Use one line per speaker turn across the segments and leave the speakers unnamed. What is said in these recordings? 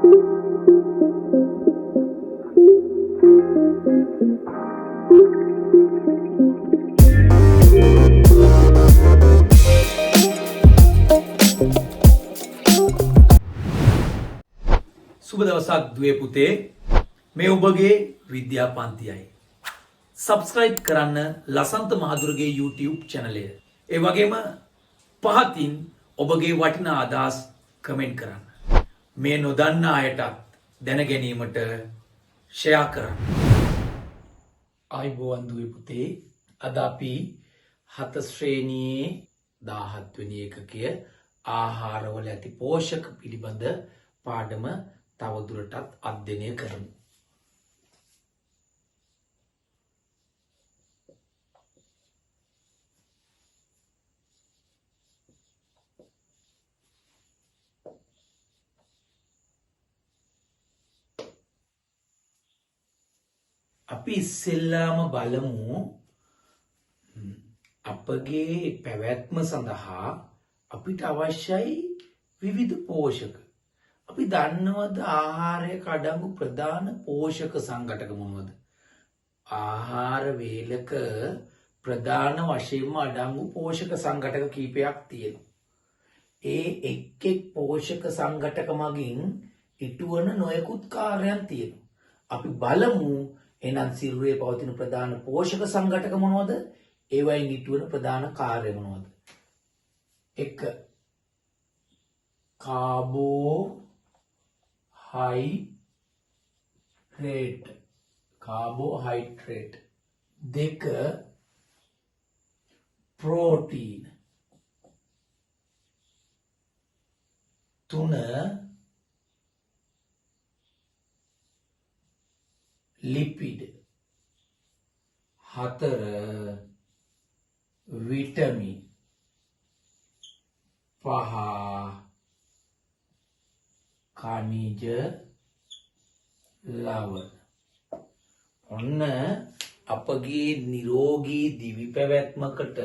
සුබ දවසක් දුවේ පුතේ මේ ඔබගේ විද්‍යා පන්තියයි සබස්ක්‍රයිබ් කරන්න ලසන්ත මහදුරගේ YouTube channel එක. ඒ වගේම පහතින් ඔබගේ වටිනා අදහස් කමෙන්ට් කරන්න. මේ නොදන්නා අයටත් දැන ගැනීමට ෂෙයා කරන්න. ආයිබෝවන් දුවේ පුතේ අද අපි 7 ශ්‍රේණියේ 17 වෙනි ඒකකය ආහාරවල ඇති පෝෂක පිළිබඳ පාඩම තවදුරටත් අධ්‍යයනය කරමු. අපි ඉස්සෙල්ලාම බලමු අපගේ පැවැත්ම සඳහා අපිට අවශ්‍යයි විවිධ පෝෂක. අපි දන්නවද ආහාරයක අඩංගු ප්‍රධාන පෝෂක සංඝටක මොනවද? ආහාර වේලක ප්‍රධාන වශයෙන්ම අඩංගු පෝෂක සංඝටක කීපයක් තියෙනවා. ඒ එක් එක් පෝෂක සංඝටක මගින් ඉටුවන නොයෙකුත් කාර්යයන් තියෙනවා. අපි බලමු එහෙනම් සිරුරේ පවතින ප්‍රධාන පෝෂක සංඝටක මොනවද? ඒවයින් ඉටුවන ප්‍රධාන කාර්ය මොනවද? 1 carbohydrate 2 protein 3 lipid 4 vitamin 5 खनिज ලවණ. ඔන්න අපගේ නිරෝගී දිවි පැවැත්මකට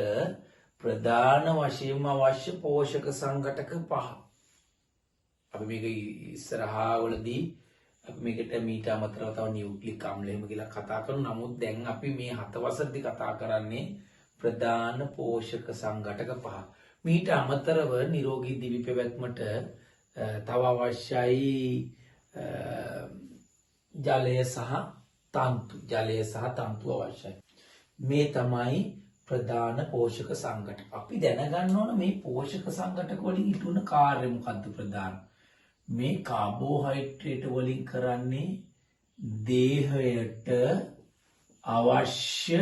ප්‍රධාන වශයෙන්ම අවශ්‍ය පෝෂක සංඝටක 5. අපි මේක ඉස්සරහාවලදී අපි මේකට මීට අමතරව තව නියුක්ලික් අම්ල එහෙම කියලා කතා කරනවා. නමුත් දැන් අපි මේ 7 වසරේදී කතා කරන්නේ ප්‍රධාන පෝෂක සංඝටක 5. මීට අමතරව නිරෝගී දිවි පැවැත්මට තව අවශ්‍යයි ජලය සහ තන්තු අවශ්‍යයි. මේ තමයි ප්‍රධාන පෝෂක සංඝටක. අපි දැනගන්න ඕන මේ පෝෂක සංඝටක වලින් ඉටුවන කාර්ය මොකද්ද ප්‍රධාන? මේ කාබෝහයිඩ්‍රේට් වලින් කරන්නේ දේහයට අවශ්‍ය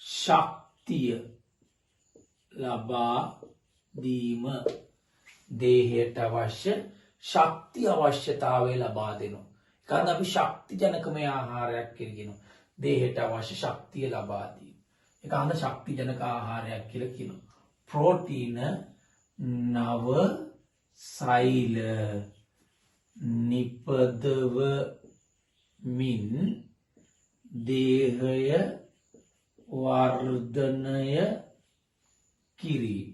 ශක්තිය ලබා දීම. දේහයට අවශ්‍ය ශක්ති අවශ්‍යතාවය ලබා දෙනවා. ඒකත් අපි ශක්ති ජනකමය ආහාරයක් කියනවා. දේහයට අවශ්‍ය ශක්තිය ලබා දීම. ඒක අන්න ශක්ති ජනක ආහාරයක් කියලා කියනවා. ප්‍රෝටීන නව සෛල නිපදව මින් දේහය වර්ධනය කිරීම.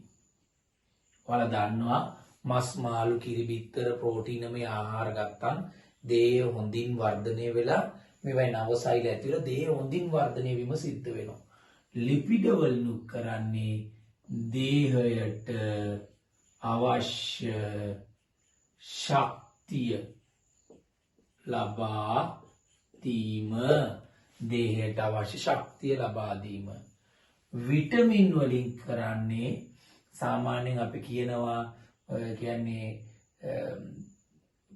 ඔයාලා දන්නවා මස් මාළු කිරි බිත්තර ප්‍රෝටීනමය ආහාර ගත්තන් දේහය හොඳින් වර්ධනය වෙලා මේවයි නවසෛල ඇති වෙලා දේහය හොඳින් වර්ධනය වීම සිද්ධ වෙනවා. ලිපිඩ වලින් කරන්නේ දේහයට අවශ්‍ය ශක්තිය ලබා දීම. දේහයට අවශ්‍ය ශක්තිය ලබා දීම. විටමින් වලින් කරන්නේ සාමාන්‍යයෙන් අපි කියනවා කියන්නේ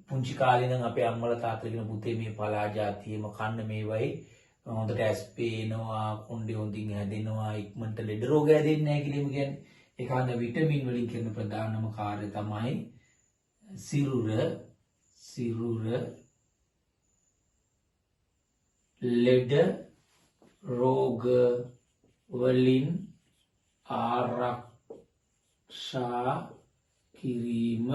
පුංචි කාලේ නම් අපේ අම්මලා තාත්තලා කියන පුතේ මේ පලා જાතියෙම කන්න මේවයි හොඳට ඇස් පේනවා, කොණ්ඩේ හොඳින් හැදෙනවා, ඉක්මනට ලෙඩ රෝග හැදෙන්නේ නැහැ කියලා කියන්නේ. ඒ කාණ්ඩ විටමින් වලින් කරන ප්‍රධානම කාර්යය තමයි සිරුර ලෙඩ රෝග වලින් ආරක්ෂා කිරීම.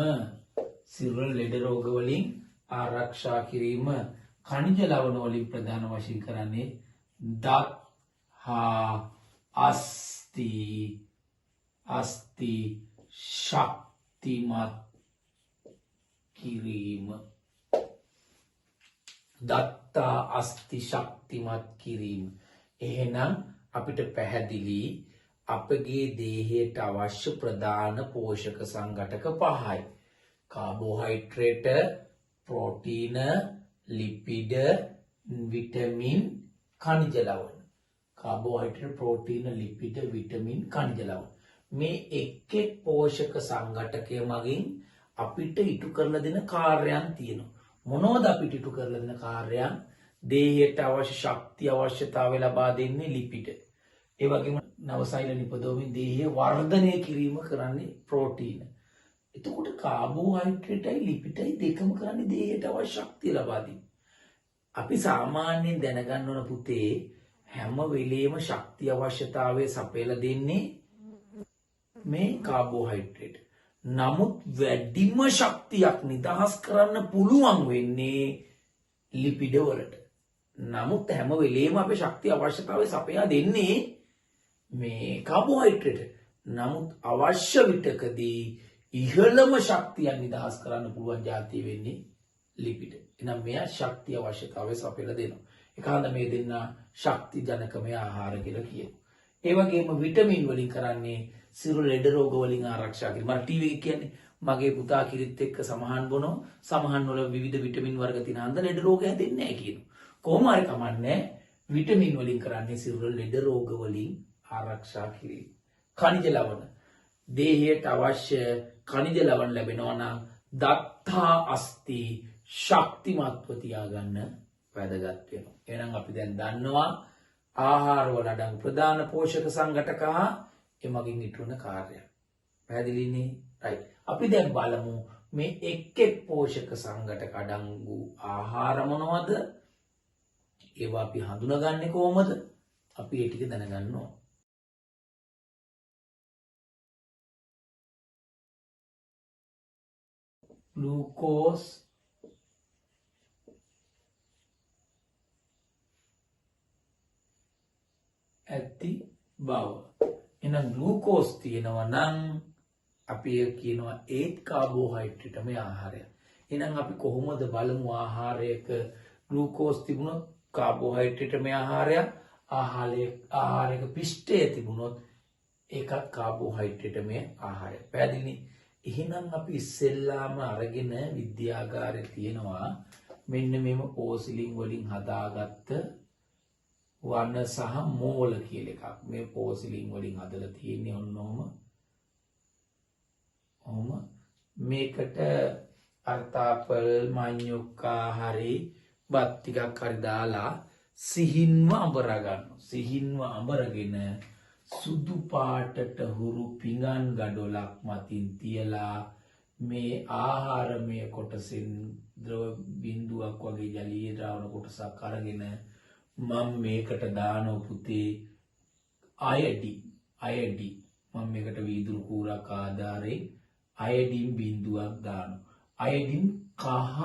සිරුර ලෙඩ රෝග වලින් ආරක්ෂා කිරීම. खनिज लवण वलिන් प्रधान वශයෙන් කරන්නේ දත් හා අස්ථි ශක්තිමත් කිරීම. දත්තා අස්ති ශක්තිමත් කිරීම. එහෙනම් අපිට පැහැදිලි අපගේ දේහයට අවශ්‍ය ප්‍රධාන පෝෂක සංඝටක පහයි. කාබෝහයිඩ්‍රේට, ප්‍රෝටීන, ලිපිඩ, විටමින්, khනිජ ලවණ. කාබෝහයිඩ්‍රේට, ප්‍රෝටීන, ලිපිඩ, විටමින්, khනිජ ලවණ. මේ එක් එක් පෝෂක සංඝටකය මගින් අපිට ඉටු කරලා දෙන කාර්යයන් තියෙනවා. මොනවද අපිට ඉටු කරලා දෙන කාර්යයන්? දේහයට අවශ්‍ය ශක්තිය අවශ්‍යතාවය ලබා දෙන්නේ ලිපිඩ. ඒ වගේම නවසෛල නිපදවමින් දේහය වර්ධනය කිරීම කරන්නේ ප්‍රෝටීන. එතකොට කාබෝහයිඩ්‍රේටයි ලිපිඩයි දෙකම කරන්නේ දේහයට අවශ්‍ය ශක්තිය ලබා දීම. අපි සාමාන්‍යයෙන් දැනගන්න ඕන පුතේ හැම වෙලේම ශක්තිය අවශ්‍යතාවය සපයලා දෙන්නේ මේ කාබෝහයිඩ්‍රේට්. නමුත් වැඩිම ශක්තියක් නිදහස් කරන්න පුළුවන් වෙන්නේ ලිපිඩ වලට. නමුත් හැම වෙලේම අපේ ශක්තිය අවශ්‍යතාවය සපයා දෙන්නේ මේ කාබෝහයිඩ්‍රේට්. නමුත් අවශ්‍ය විටකදී ඉහළම ශක්තිය නිදහස් කරන්න පුළුවන් જાතිය වෙන්නේ ලිපිඩ. එහෙනම් මෙයා ශක්තිය අවශ්‍යතාවය සපයලා දෙනවා. ඒකහන්ද මේ දෙන්න ශක්ති ජනකමය ආහාර කියලා කියනවා. ඒ වගේම විටමින් වලින් කරන්නේ සිරුර ලෙඩ රෝග වලින් ආරක්ෂා කිරීම. මම ටීවී එකේ කියන්නේ මගේ පුතා කිරිත් එක්ක සමහන් බොනවා. සමහන් වල විවිධ විටමින් වර්ග තියෙන හන්ද ලෙඩ රෝග හැදෙන්නේ නැහැ කියනවා. කොහොම හරි කමන්නේ විටමින් වලින් කරන්නේ සිරුර ලෙඩ රෝග වලින් ආරක්ෂා කිරීම. khනිජ ලවණ. දේහයට අවශ්‍ය khනිජ ලවණ ලැබෙනවා නම් දත්තා අස්ති ශක්තිමත්ව තියාගන්න වැදගත් වෙනවා. එහෙනම් අපි දැන් දන්නවා ආහාර වල අඩංගු ප්‍රධාන පෝෂක සංඝටක එමගින් ඉටුවන කාර්යය. පැහැදිලිනේ? රයිට්. අපි දැන් බලමු මේ එක් එක් පෝෂක සංඝටක අඩංගු ආහාර මොනවද? ඒවා අපි හඳුනාගන්නේ කොහොමද? අපි ඒ ටික දැනගන්න ඕන. ග්ලූකෝස්, ඇති බව. එහෙනම් ග්ලූකෝස් තියෙනවා නම් අපි කියනවා ඒත් කාබෝහයිඩ්‍රේට් මේ ආහාරය. එහෙනම් අපි කොහොමද බලමු ආහාරයක ග්ලූකෝස් තිබුණොත් කාබෝහයිඩ්‍රේට් මේ ආහාරය, ආහාරයක පිෂ්ඨය තිබුණොත් ඒකත් කාබෝහයිඩ්‍රේට් මේ ආහාරය. පැහැදිලිනේ? එහෙනම් අපි ඉස්සෙල්ලාම අරගෙන විද්‍යාගාරේ තියෙනවා මෙන්න මේම පෝසිලින් වලින් හදාගත්ත වර්ණ සහ මෝල කියලා එකක්. මේ පෝසිලින් වලින් හදලා තියෙන්නේ ඔහොම මේකට අර්තාපල් මඤ්ඤොක්කා හරි බත් ටිකක් හරි දාලා සිහින්ව අඹරා ගන්නවා. සිහින්ව අඹරගෙන සුදු පාටට හුරු පිඟන් ගඩොලක් මතින් තියලා මේ ආහාරමය කොටසෙන් ද්‍රව බිඳුවක් වගේ ජලීය ද්‍රවණ කොටසක් අරගෙන මම මේකට දානවා පුතේ අයඩි. මම මේකට වීදුරු කූරක් ආධාරයෙන් අයඩින් බිඳුවක් දානවා. අයඩින් කහ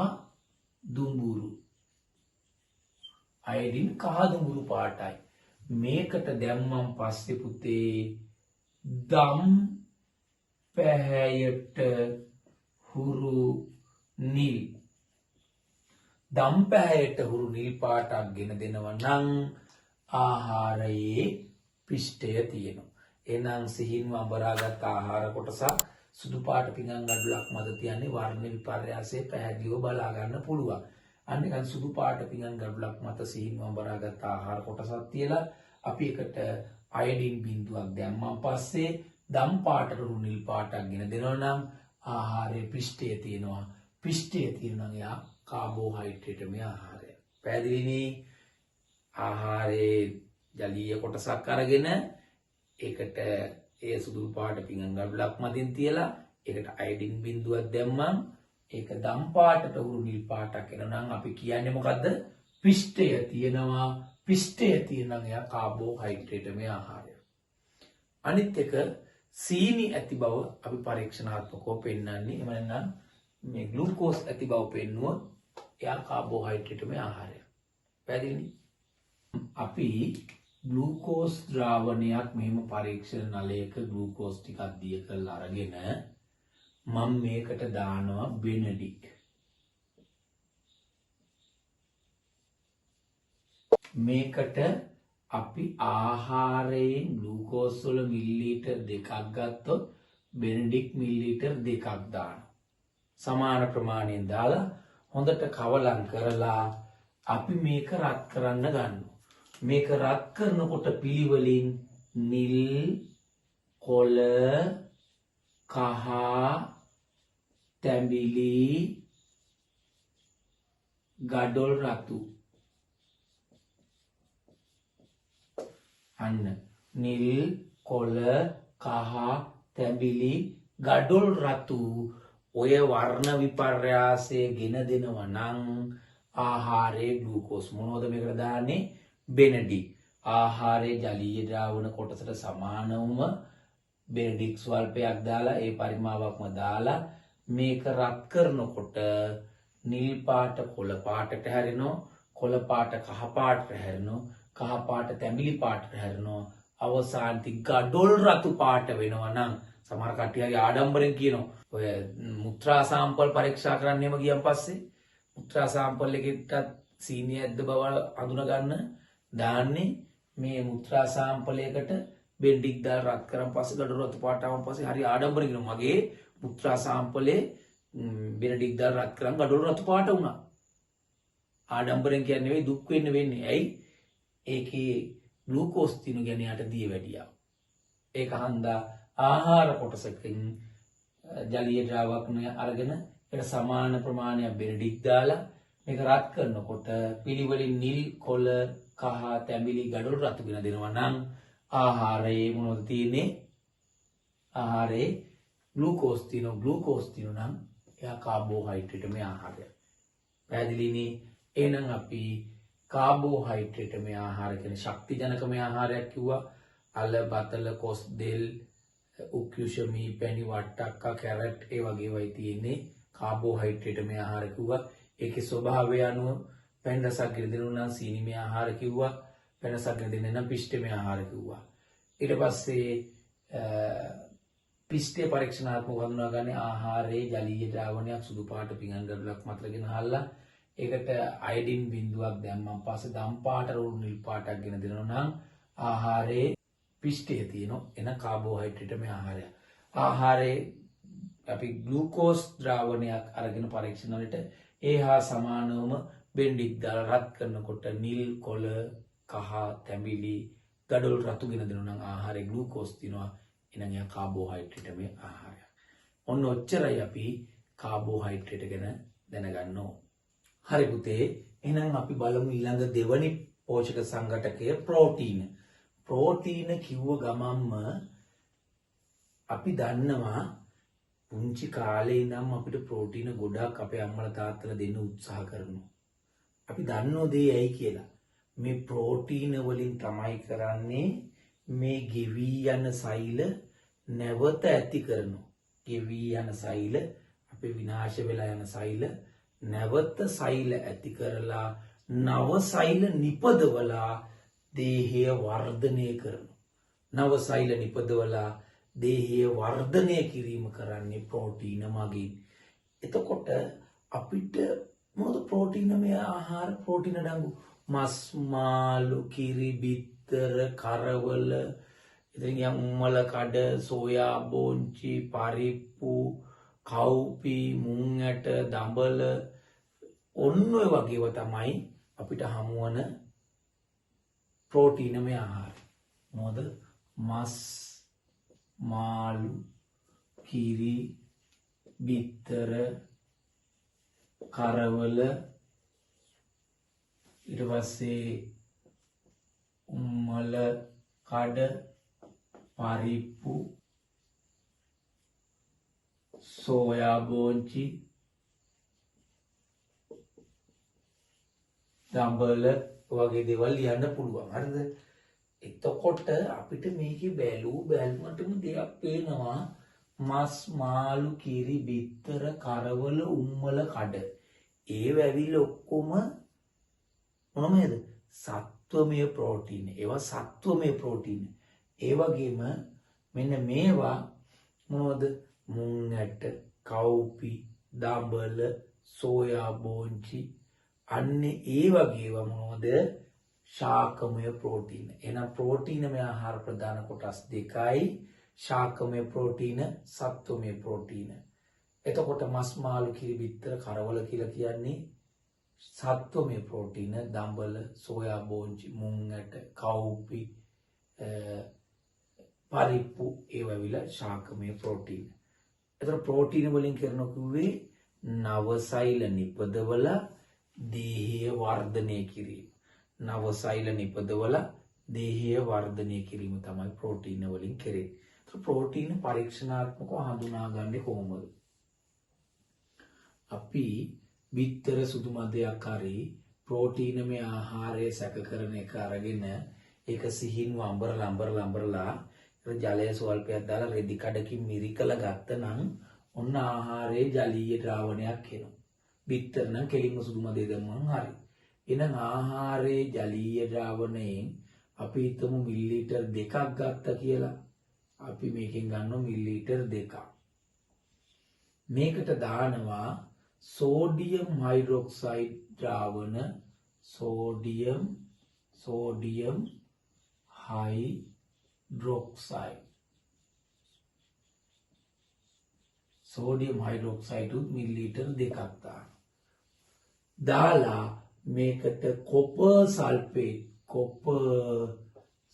දුඹුරු පාටයි. මේකට දැම්මන් පස්සේ පුතේ දම් පැහැයට හුරු නිල්. දම් පැහැයට හුරු නිල් පාටක් ගෙන දෙනවා නම් ආහාරයේ පිෂ්ඨය තියෙනවා. එහෙනම් සිහින්ව අඹරාගත් ආහාර කොටසක් සුදු පාට පිඟන් ගඩොලක් මත තියන්නේ වර්ණ විපර්යාසය පැහැදිලිව බලා ගන්න පුළුවන්. අන්න ඒක සුදු පාට පිඟන් ගඩොලක් මත සිහින්ව අඹරාගත් ආහාර කොටසක් තියලා අපි එකට අයඩින් බිඳුවක් දැම්මන් පස්සේ දම් පාටට හුරු නිල් පාටක් ගෙන දෙනවා නම් ආහාරයේ පිෂ්ඨය තියෙනවා. පිෂ්ඨය තියෙනවා නම් එයා කාබෝහයිඩ්‍රේට් මේ ආහාරය. පැහැදිලිනේ? ආහාරයේ ජලීය කොටසක් අරගෙන ඒකට ඒ සුදු පාට පිඟන් ගඩොලක් මතින් තියලා ඒකට අයඩින් බිඳුවක් දැම්මම ඒක දම් පාටට හුරු නිල් පාටක් එනවා නම් අපි කියන්නේ මොකද්ද? පිෂ්ඨය තියෙනවා. පිෂ්ඨය තියෙනවා එයා කාබෝහයිඩ්‍රේට් මේ ආහාරය. අනිත් එක සීනි ඇති බව අපි පරීක්ෂණාත්මකව පෙන්වන්නේ. එහෙම නැත්නම් මේ ග්ලූකෝස් ඇති බව පෙන්නුවොත් එයා කාබෝහයිඩ්‍රේට් මේ ආහාරය. පැහැදිලිනේ? අපි ග්ලූකෝස් ද්‍රාවණයක් මෙහෙම පරීක්ෂණ නලයක ග්ලූකෝස් ටිකක් දිය කරලා අරගෙන මම මේකට දානවා බෙනඩික්. මේකට අපි ආහාරයෙන් ග්ලූකෝස් වල මිලිලීටර් 2ක් ගත්තොත් බෙනඩික් මිලිලීටර් 2ක් දානවා. සමාන ප්‍රමාණයෙන් දාලා හොඳට කවලම් කරලා අපි මේක රත් කරන්න ගන්නවා. මේක රත් කරනකොට පිළිවෙලින් නිල්, කොළ, කහ, තැඹිලි, ගඩොල් රතු. අන්න නිල්, කොළ, කහ, තැඹිලි, ගඩොල් රතු ඔය වර්ණ විපර්යාසය ගෙන දෙනවා නම් ආහාරයේ ග්ලූකෝස් මොනවද මේකට දාන්නේ? බෙනඩික්. ආහාරයේ ජලීය ද්‍රාවණ කොටසට සමානවම බෙනඩික් ස්වල්පයක් දාලා ඒ පරිමාවක්ම දාලා මේක රත් කරනකොට නිල් පාට කොළ පාටට හැරෙනවා, කොළ පාට කහ පාටට හැරෙනවා, කහ පාට තැඹිලි පාටට හැරෙනවා, අවසානයේ ගඩොල් රතු පාට වෙනවා නම් සමහර කට්ටිය හරි ආඩම්බරෙන් කියනවා ඔය මුත්‍රා සාම්පල් පරීක්ෂා කරන්නම ගියන් පස්සේ මුත්‍රා සාම්පල් එකෙටත් සීනි ඇද්ද බව අඳුන ගන්න දාන්නේ මේ මුත්‍රා සාම්පලයකට බෙන්ඩික් දාලා රත් කරන් පස්සේ ගඩොල් රතු පාට ආවන් පස්සේ හරි ආඩම්බරෙන් කියනවා මගේ මුත්‍රා සාම්පලේ බෙන්ඩික් දාලා රත් කරන් ගඩොල් රතු පාට වුණා. ආඩම්බරෙන් කියන්නේ නෙවෙයි දුක් වෙන්න වෙන්නේ. ඇයි? ඒකේ ග්ලූකෝස් තිනු ගැනීමට දී වැඩියා. ඒක හන්දා ආහාර කොටසකින් ජලීය ද්‍රාවකණය අරගෙන ඒකට සමාන ප්‍රමාණයක් බෙනඩික් දාලා මේක රත් කරනකොට පිළිවෙලින් නිල්, කොළ, කහ, තැඹිලි, ගඩොල් රතු වෙන දෙනවා නම් ආහාරයේ මොනවද තියෙන්නේ? ආහාරයේ ග්ලූකෝස් තියෙනවා. ග්ලූකෝස් තියෙනවා නම් එයා කාබෝහයිඩ්‍රේට් මේ ආහාරය. පැහැදිලිනේ? එහෙනම් අපි කාබෝහයිඩ්‍රේට් මේ ආහාර කියන්නේ ශක්තිජනක මේ ආහාරයක් කිව්වා. අල, බතල, කොස්, දෙල්, උක්කුෂමී, පැණි, වට්ටක්කා, කැරට් ඒ වගේ වයි තියෙන්නේ කාබෝහයිඩ්‍රේට් මේ ආහාර කිව්වා. ඒකේ ස්වභාවය අනුව පැන් රසක් ගෙන දෙනවා නම් සීනිමය ආහාර කිව්වා. පැන් රසක් ගෙන දෙන්නේ නම් පිෂ්ඨමය ආහාර කිව්වා. ඊට පස්සේ පිෂ්ඨේ පරීක්ෂණාත්මකව හඳුනාගන්නේ ආහාරයේ ජලීය ද්‍රාවණයක් සුදු පාට පිඟන් ගඩොලක් මතලගෙන හල්ලා ඒකට අයඩින් බිඳුවක් දැම්මන් පස්සේ දම් පාට රුණු නිල් පාටක් ගෙන දෙනවා නම් ආහාරයේ පිෂ්ඨය තියෙනවා. එන කාබෝහයිඩ්‍රේට් මේ ආහාරය. ආහාරයේ අපි ග්ලූකෝස් ද්‍රාවණයක් අරගෙන පරීක්ෂණ වලට ඒ හා සමානවම බෙන්ඩික් දාලා රත් කරනකොට නිල්, කොළ, කහ, තැඹිලි, ගඩොල් රතු ගෙන දෙනවා නම් ආහාරයේ ග්ලූකෝස් තියෙනවා. එහෙනම් එයා කාබෝහයිඩ්‍රේට් මේ ආහාරය. ඔන්න ඔච්චරයි අපි කාබෝහයිඩ්‍රේට් ගැන දැනගන්න ඕන. හරි පුතේ. එහෙනම් අපි බලමු ඊළඟ දෙවනි පෝෂක සංඝටකය ප්‍රෝටීන. ප්‍රෝටීන කිව්ව ගමන්ම අපි දන්නවා පුංචි කාලේ ඉඳන් අපිට ප්‍රෝටීන ගොඩක් අපේ අම්මලා තාත්තලා දෙන්න උත්සාහ කරනවා. අපි දන්නෝ දේ ඇයි කියලා. මේ ප්‍රෝටීන වලින් තමයි කරන්නේ මේ ගෙවි යන සෛල නැවත ඇති කරනවා. ගෙවි යන සෛල අපේ විනාශ වෙලා යන සෛල නැවත සෛල ඇති කරලා නව සෛල නිපදවලා දේහය වර්ධනය කරනවා. නව සෛල නිපදවලා දේහය වර්ධනය කිරීම කරන්නේ ප්‍රෝටීන මගින්. එතකොට අපිට මොකද ප්‍රෝටීන මේ ආහාර ප්‍රෝටීන ඩංගු මස්, මාළු, කිරි, බිත්තර, කරවල, ඉතින් යම් මල කඩ, සෝයා බෝංචි, පරිප්පු, කව්පි, මුං ඇට, දඹල ඔන්න ඔය වගේව තමයි අපිට හමුවන ප්‍රෝටීනමය ආහාර. මොකද මස්, මාළු, කිරි, බිත්තර, කරවල, ඊට පස්සේ උම්මල කඩ, පරිප්පු, සෝයා බෝංචි, දඹල වගේ දේවල් ලියන්න පුළුවන්. හරිද? එතකොට අපිට මේකේ බැලුමටම දෙයක් පේනවා. මස්, මාළු, කිරි, බිත්තර, කරවල, උම්මල කඩ. ඒ වැවිල ඔක්කොම මොනවද? සත්වමය ප්‍රෝටීන. ඒවා සත්වමය ප්‍රෝටීන. ඒ වගේම මෙන්න මේවා මොනවද? මුං ඇට, කව්පි, දඹල, සෝයා බෝංචි අන්නේ ඒ වගේව මොනවද? ශාකමය ප්‍රෝටීන. එහෙනම් ප්‍රෝටීනමය ආහාර ප්‍රධාන කොටස් දෙකයි. ශාකමය ප්‍රෝටීන, සත්වමය ප්‍රෝටීන. එතකොට මස් මාළු කිරි බිත්තර කරවල කියලා කියන්නේ සත්වමය ප්‍රෝටීන, දඹල, සෝයා බෝංචි, මුං ඇට, කවුපි, පරිප්පු ඒවවිලා ශාකමය ප්‍රෝටීන. එතකොට ප්‍රෝටීන වලින් කරන කිව්වේ නවසෛල නිපදවල දේහය වර්ධනය කිරීම. නවසෛල නිපදවල දේහය වර්ධනය කිරීම තමයි ප්‍රෝටීන වලින් කරේ. ප්‍රෝටීන පරීක්ෂණාත්මකව හඳුනාගන්නේ කොහොමද? අපි බිත්තර සුදු මදයක් හරි ප්‍රෝටීනමය ආහාරය සැක කරන එක අරගෙන ඒක සිහින්ව අඹරලා ජලය ස්වල්පයක් දාලා රෙදි කඩකින් මිරිකලා ගත්තනම් ඔන්න ආහාරයේ ජලීය ද්‍රාවණයක් එනවා. බිත්තර නම් කෙලින්ම සුදු මදේ දැම්මම හරි. එහෙනම් ආහාරයේ ජලීය ද්‍රාවණයෙන් අපි හිතමු මිලිලීටර් 2ක් ගත්තා කියලා. අපි මේකෙන් ගන්නවා මිලිලීටර් 2ක්. මේකට දානවා සෝඩියම් හයිඩ්‍රොක්සයිඩ් ද්‍රාවණ, සෝඩියම් හයිඩ්‍රොක්සයිඩ්. සෝඩියම් හයිඩ්‍රොක්සයිඩ් උත් මිලිලීටර් 2ක් දාලා මේකට කොපර්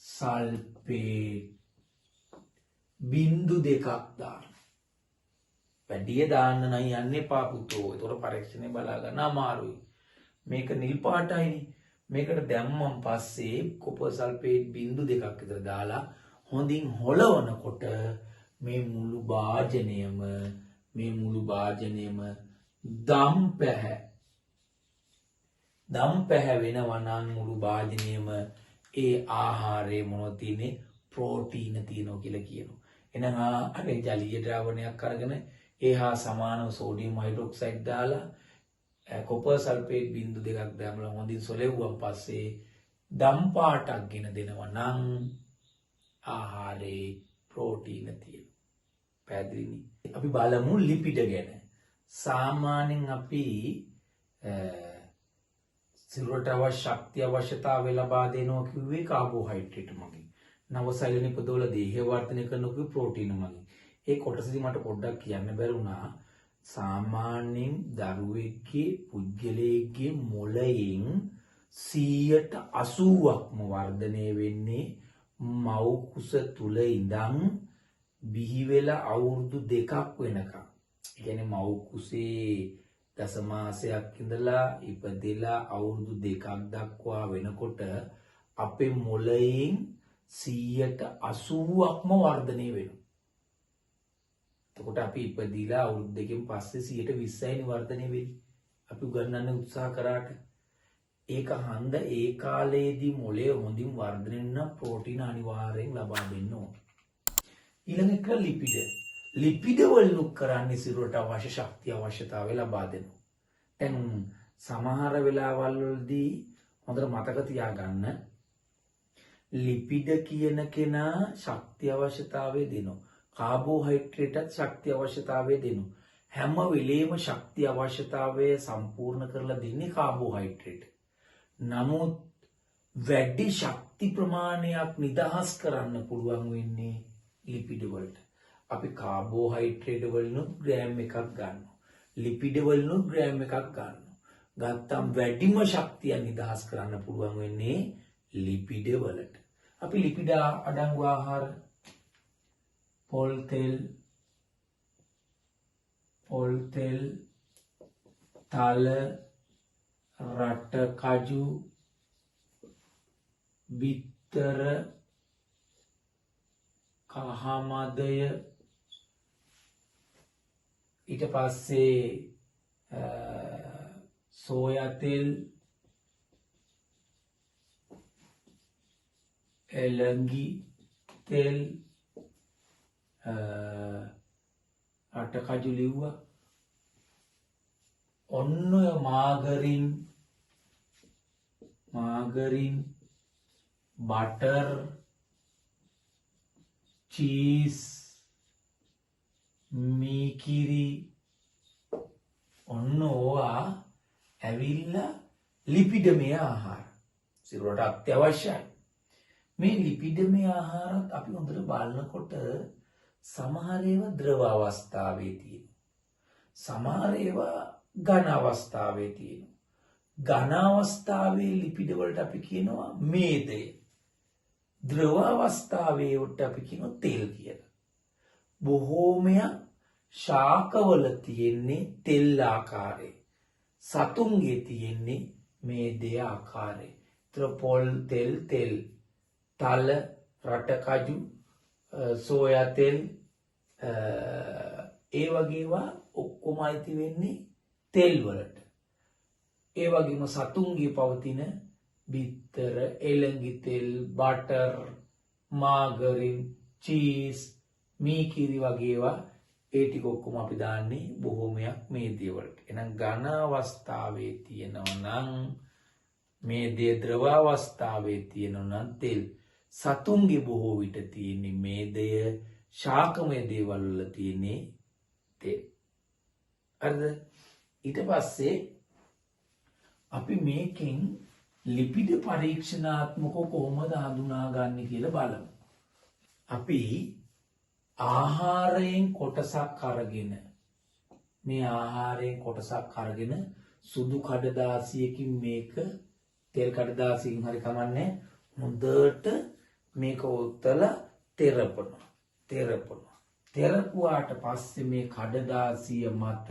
සල්ෆේට් බිංදු 2ක් දාන්න. වැඩිය දාන්න නම් යන්න එපා පුතෝ. ඒතකොට පරීක්ෂණය බලා ගන්න අමාරුයි. මේක නිල් පාටයිනේ. මේකට දැම්මන් පස්සේ කොපර් සල්ෆේට් බිංදු 2ක් විතර දාලා හොඳින් හොලවනකොට මේ මුළු භාජනයම දම් පැහැ වෙනවා නම් මුළු භාජනයම ඒ ආහාරයේ මොනවද තියෙන්නේ? ප්‍රෝටීන තියෙනවා කියලා කියනවා. එහෙනම් අර ජලීය ද්‍රාවණයක් අරගෙන ඒහා සමානව සෝඩියම් හයිඩ්‍රොක්සයිඩ් දාලා කොපර් සල්ෆේට් බිංදු 2ක් දැම්මලා හොඳින් සොලෙව්වන් පස්සේ දම් පාටක් ගෙන දෙනවා නම් ආහාරයේ ප්‍රෝටීන තියෙනවා. පැහැදිලිනේ? අපි බලමු ලිපිඩ ගැන. සාමාන්‍යයෙන් අපි සිරුරට අවශ්‍ය ශක්තිය අවශ්‍යතාවය ලබා දෙනවා කිව්වේ කාබෝහයිඩ්‍රේට් මගින්. නවසෛල නිපදවල දේහය වර්ධනය කරනවා කිව්වේ ප්‍රෝටීන මගින්. ඒ කොටසදී මට පොඩ්ඩක් කියන්න බැරුණා. සාමාන්‍යයෙන් දරුවෙක්ගේ පුද්ගලයෙක්ගේ මොළයෙන් 80%ක්ම වර්ධනය වෙන්නේ මව් කුස තුල ඉඳන් බිහි වෙලා අවුරුදු 2ක් වෙනකම්. ඒ කියන්නේ මව් කුසේ දසමාසයක් ඉඳලා ඉපදෙලා අවුරුදු 2ක් දක්වා වෙනකොට අපේ මොළයෙන් 80%ක්ම වර්ධනය වෙනවා. එතකොට අපි ඉපදිලා අවුරුදු 2කින් පස්සේ 20%යි වර්ධනය වෙන්නේ. අපි උගන්වන්න උත්සාහ කරාට ඒක හන්ද ඒ කාලේදී මොළය හොඳින් වර්ධනය වෙන ප්‍රෝටීන අනිවාර්යෙන් ලබා දෙන්න ඕන. ඊළඟ එක ලිපිඩ. ලිපිඩ වලින් කරන්නේ සිරුරට අවශ්‍ය ශක්තිය අවශ්‍යතාවය ලබා දෙනවා. දැන් සමහර වෙලාවල් වලදී හොඳට මතක තියාගන්න ලිපිඩ කියන කෙනා ශක්තිය අවශ්‍යතාවය දෙනවා. කාබෝහයිඩ්‍රේටත් ශක්තිය අවශ්‍යතාවය දෙනවා. හැම වෙලේම ශක්තිය අවශ්‍යතාවය සම්පූර්ණ කරලා දෙන්නේ කාබෝහයිඩ්‍රේට්. නමුත් වැඩි ශක්ති ප්‍රමාණයක් නිදහස් කරන්න පුළුවන් වෙන්නේ ලිපිඩ වලට. අපි කාබෝහයිඩ්‍රේට් වලිනුත් ග්‍රෑම් එකක් ගන්නවා. ලිපිඩ වලිනුත් ග්‍රෑම් එකක් ගන්නවා. ගත්තම් වැඩිම ශක්තිය නිදහස් කරන්න පුළුවන් වෙන්නේ ලිපිඩ වලට. අපි ලිපිඩ අඩංගු ආහාර පොල් තෙල්, තල, රට කජු, බිත්තර, කහමදය, ඊට පස්සේ සෝයා තෙල්, එළඟි තෙල්, අටකජු ලිව්වා. ඔන්න ඔය මාගරින්, බටර්, චීස්, මීකිරි, ඔන්න ඕවා ඇවිල්ලා ලිපිඩමය ආහාර. සිරුරට අත්‍යවශ්‍යයි. මේ ලිපිඩමය ආහාරත් අපි හොඳට බලනකොට සමහර ඒවා ද්‍රව අවස්ථාවේ තියෙනවා. සමහර ඒවා ඝන අවස්ථාවේ තියෙනවා. ඝන අවස්ථාවේ ලිපිඩ වලට අපි කියනවා මේදය. ද්‍රව අවස්ථාවේ උට අපි කියනවා තෙල් කියලා. බොහෝමයක් ශාකවල තියෙන්නේ තෙල් ආකාරයේ. සතුන්ගේ තියෙන්නේ මේදය ආකාරයේ. පොල් තෙල්, තල, රටකජු, සෝයා තෙල් ඒ වගේවා ඔක්කොම අයිති වෙන්නේ තෙල් වලට. ඒ වගේම සතුන්ගේ පවතින බිත්තර, එළඟි තෙල්, බටර්, මාගරින්, චීස්, මීකිරි වගේවා ඒ ටික ඔක්කොම අපි දාන්නේ බොහෝමයක් මේදය වලට. එහෙනම් ඝන අවස්ථාවේ තියෙනවා නම් මේදය, ද්‍රව අවස්ථාවේ තියෙනවා නම් තෙල්. සතුන්ගේ බොහෝ විට තියෙන්නේ මේදය, ශාකමය දේවල් වල තියෙන්නේ තෙල්. හරිද? ඊට පස්සේ අපි මේකෙන් ලිපිඩ පරීක්ෂණාත්මකව කොහොමද හඳුනාගන්නේ කියලා බලමු. අපි ආහාරයෙන් කොටසක් අරගෙන මේ ආහාරයෙන් කොටසක් අරගෙන සුදු කඩදාසියකින් මේක තෙල් කඩදාසියකින් හරි කමන්නේ හොඳට මේක ඔතලා තෙරපුවාට පස්සේ මේ කඩදාසිය මත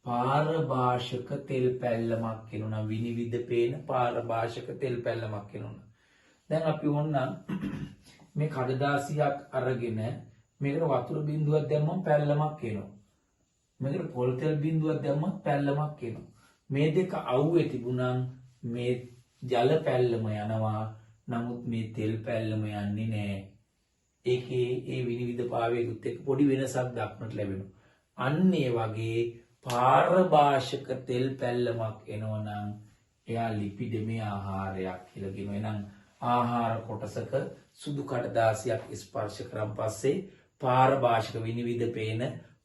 පාරභාෂක තෙල් පැල්ලමක් එනවා. විනිවිද පේන පාරභාෂක තෙල් පැල්ලමක් එනවා. දැන් අපි ඕන්න මේ කඩදාසියක් අරගෙන මේකට වතුර බින්දුවක් දැම්මම පැල්ලමක් එනවා. මේකට පොල් තෙල් බින්දුවක් දැම්මම පැල්ලමක් එනවා. මේ දෙක අවුවේ තිබුණනම් මේ ජල පැල්ලම යනවා. නමුත් මේ තෙල් පැල්ලම යන්නේ නැහැ. ඒකේ ඒ විනිවිද පාවයකට එක්ක පොඩි වෙනසක් දක්නට ලැබෙනවා. අන්න ඒ වගේ පාරභාෂක තෙල් පැල්ලමක් එනවනම් එයා ලිපිඩමය ආහාරයක් කියලා කියනවා. එහෙනම් ආහාර කොටසක සුදු කඩදාසියක් ස්පර්ශ කරන් පස්සේ පාරභාෂක විනිවිද පේන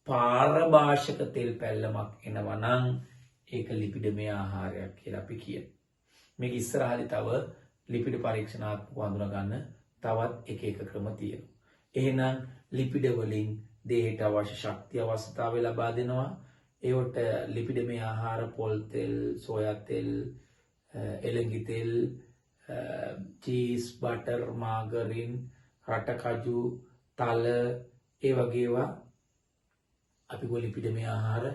පාරභාෂක තෙල් පැල්ලමක් එනවනම් ඒක ලිපිඩමය ආහාරයක් කියලා අපි කියනවා. මේක ඉස්සරහදී තව ලිපිඩ පරීක්ෂණාත්මකව හඳුනා ගන්න තවත් එක ක්‍රම තියෙනවා. එහෙනම් ලිපිඩ වලින් දේහයට අවශ්‍ය ශක්තිය අවස්ථාවේ ලබා දෙනවා. ඒවට ලිපිඩමය ආහාර පොල් තෙල්, සෝයා තෙල්, එළඟි තෙල්, චීස්, බටර්, මාගරින්, රටකජු, තල ඒ වගේවා අපි ගොලි ලිපිඩමය ආහාර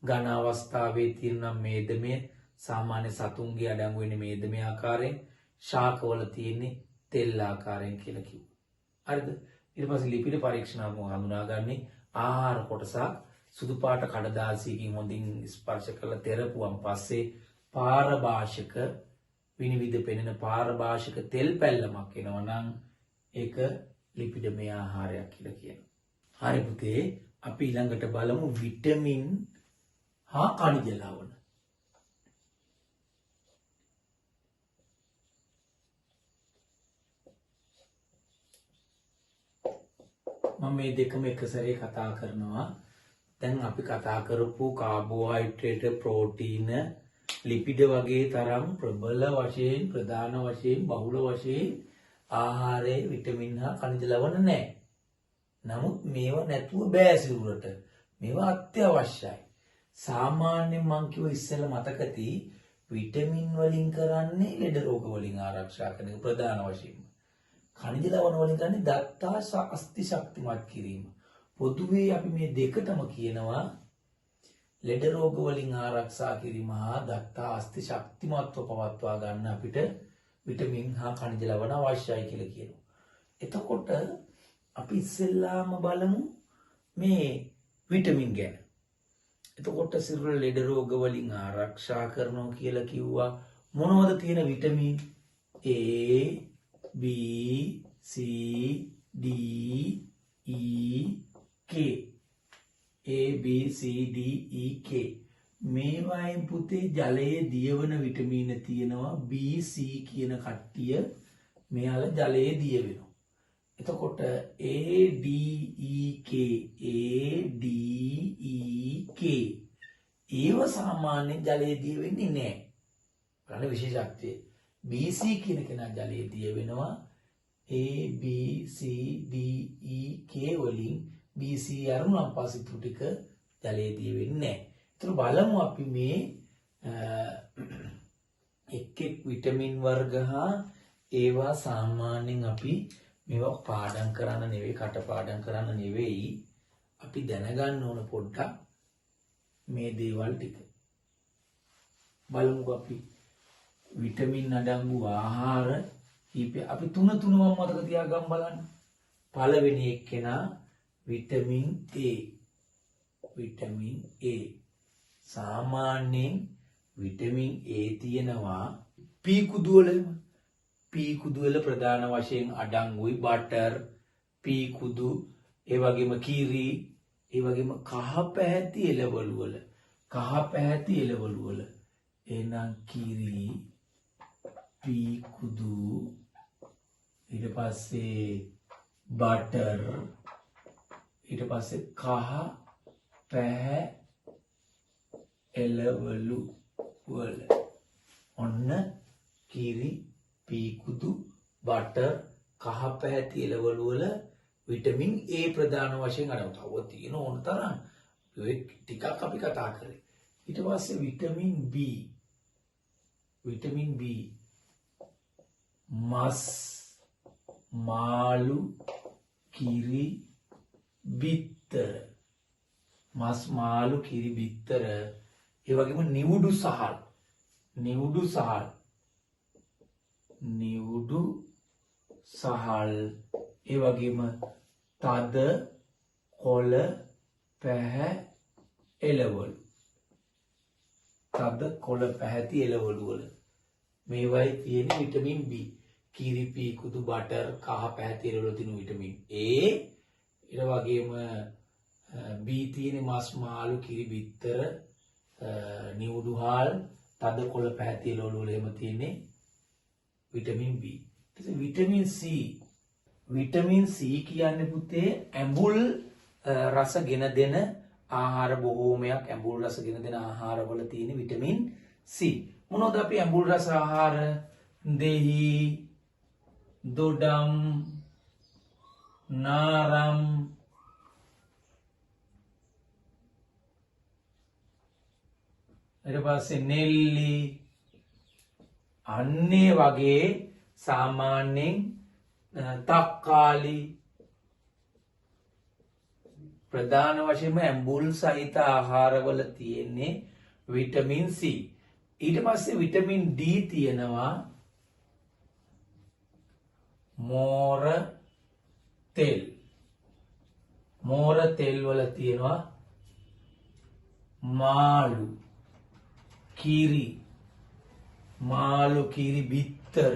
ඝන අවස්ථාවේ තියෙන මේදමය සාමාන්‍ය සතුන්ගේ අඩංගු වෙන්නේ මේදමය ආකාරයෙන්, ශාකවල තියෙන්නේ තෙල් ආකාරයෙන් කියලා කිව්වා. හරිද? ඊට පස්සේ ලිපිඩ පරීක්ෂණාත්මකව හඳුනාගන්නේ ආහාර කොටසක් සුදු පාට කඩදාසියකින් හොඳින් ස්පර්ශ කරලා තෙරපුවන් පස්සේ පාරභාෂක විනිවිද පෙනෙන පාරභාෂක තෙල් පැල්ලමක් එනවා නම් ඒක ලිපිඩමය ආහාරයක් කියලා කියනවා. හරි පුතේ, අපි ඊළඟට බලමු විටමින් හා ఖనిජ ලවණ. මම මේ දෙකම එක සැරේ කතා කරනවා. දැන් අපි කතා කරපු කාබෝහයිඩ්‍රේට්, ප්‍රෝටීන, ලිපිඩ වගේ තරම් ප්‍රබල වශයෙන්, ප්‍රධාන වශයෙන්, බහුල වශයෙන් ආහාරයේ විටමින් හා ఖනිජ ලවණ නැහැ. නමුත් මේවා නැතුව බෑ සිරුරට. මේවා අත්‍යවශ්‍යයි. සාමාන්‍යයෙන් මං කිව්ව ඉස්සෙල්ලා මතකති විටමින් වලින් කරන්නේ ලෙඩ රෝග වලින් ආරක්ෂා කරන එක ප්‍රධාන වශයෙන්. ఖනිජ ලවණ වලින් කරන්නේ දත්තා අස්ථි ශක්තිමත් කිරීම. පොදුවේ අපි මේ දෙකටම කියනවා ලෙඩ රෝග වලින් ආරක්ෂා කිරීම හා දත්තා අස්ථි ශක්තිමත්ව පවත්වා ගන්න අපිට විටමින් හා ఖනිජ ලවණ අවශ්‍යයි කියලා කියනවා. එතකොට අපි ඉස්සෙල්ලාම බලමු මේ විටමින් ගැන. එතකොට සිරුර ලෙඩ රෝග වලින් ආරක්ෂා කරනවා කියලා කිව්වා. මොනවද තියෙන vitamin? A, B, C, D, E, K. A, B, C, D, E, K. මේවායින් පුතේ ජලයේ දියවන විටමින තියෙනවා. B, C කියන කට්ටිය මෙයාලා ජලයේ දිය වෙනවා. එතකොට A, D, E, K, A, D, E, K. ඒව සාමාන්‍යයෙන් ජලයේ දිය වෙන්නේ නැහැ. ගන්න විශේෂත්වය. BC කියන කෙනා ජලයේ දිය වෙනවා A B C D E K වලින් BC අරුණම් පස්සේ ඉතුරු ටික ජලයේ දිය වෙන්නේ නැහැ. ඒතර බලමු අපි මේ එක් විටමින් වර්ග හා ඒවා සාමාන්‍යයෙන් අපි මේවා පාඩම් කරන්න නෙවෙයි කටපාඩම් කරන්න නෙවෙයි අපි දැනගන්න ඕන පොඩ්ඩක් මේ දේවල් ටික. බලමුකෝ අපි විටමින් අඩංගු ආහාර කීපය අපි තුනම මතක තියාගමු බලන්න. පළවෙනි එක්කෙනා විටමින් A. Vitamin A. සාමාන්‍යයෙන් විටමින් A තියෙනවා P කුදු වලම. P කුදු වල ප්‍රධාන වශයෙන් අඩංගුයි බටර්, P කුදු, ඒ වගේම කිරි, ඒ වගේම කහ පැහැති එළවලු වල. කහ පැහැති එළවලු වල. එහෙනම් කිරි, P කුදු, ඊට පස්සේ බටර්, ඊට පස්සේ කහ පැහැ එළවලු වල. ඔන්න කිරි, P කුදු, බටර්, කහ පැහැති එළවලු වල විටමින් A ප්‍රධාන වශයෙන් අඩංගුයි. තව තියෙන ඕන තරම්. ඒ ටිකක් අපි කතා කරේ. ඊට පස්සේ විටමින් B. විටමින් B මස්, මාළු, කිරි, බිත්තර. මස්, මාළු, කිරි, බිත්තර. ඒ වගේම නිවුඩු සහල්. නිවුඩු සහල්. නිවුඩු සහල්. ඒ වගේම තද කොළ පැහැ එළවලු. තද කොළ පැහැති එළවලු වල මේවයි තියෙන විටමින් B. කිරි, P කුදු, බටර්, කහ පැහැති එළවලු තියෙන විටමින් A. ඊට වගේම B තියෙන මස්, මාළු, කිරි, බිත්තර, නිවුඩු හාල්, තද කොළ පැහැති එළවලු වල එහෙම තියෙන්නේ විටමින් B. ඊට විටමින් C. විටමින් C කියන්නේ පුතේ ඇඹුල් රස ගෙන දෙන ආහාර බොහෝමයක් ඇඹුල් රස ගෙන දෙන ආහාරවල තියෙන විටමින් C. මොනවද අපි ඇඹුල් රස ආහාර? දෙහි, දොඩම්, නාරම්, ඊට පස්සේ නෙල්ලි, අන්නේ වගේ සාමාන්‍යයෙන් තක්කාලි ප්‍රධාන වශයෙන්ම ඇඹුල් සහිත ආහාරවල තියෙන්නේ විටමින් C. ඊට පස්සේ විටමින් D තියෙනවා මෝර තෙල්. මෝර තෙල් වල තියෙනවා මාළු, කිරි, මාළු, කිරි, බිත්තර.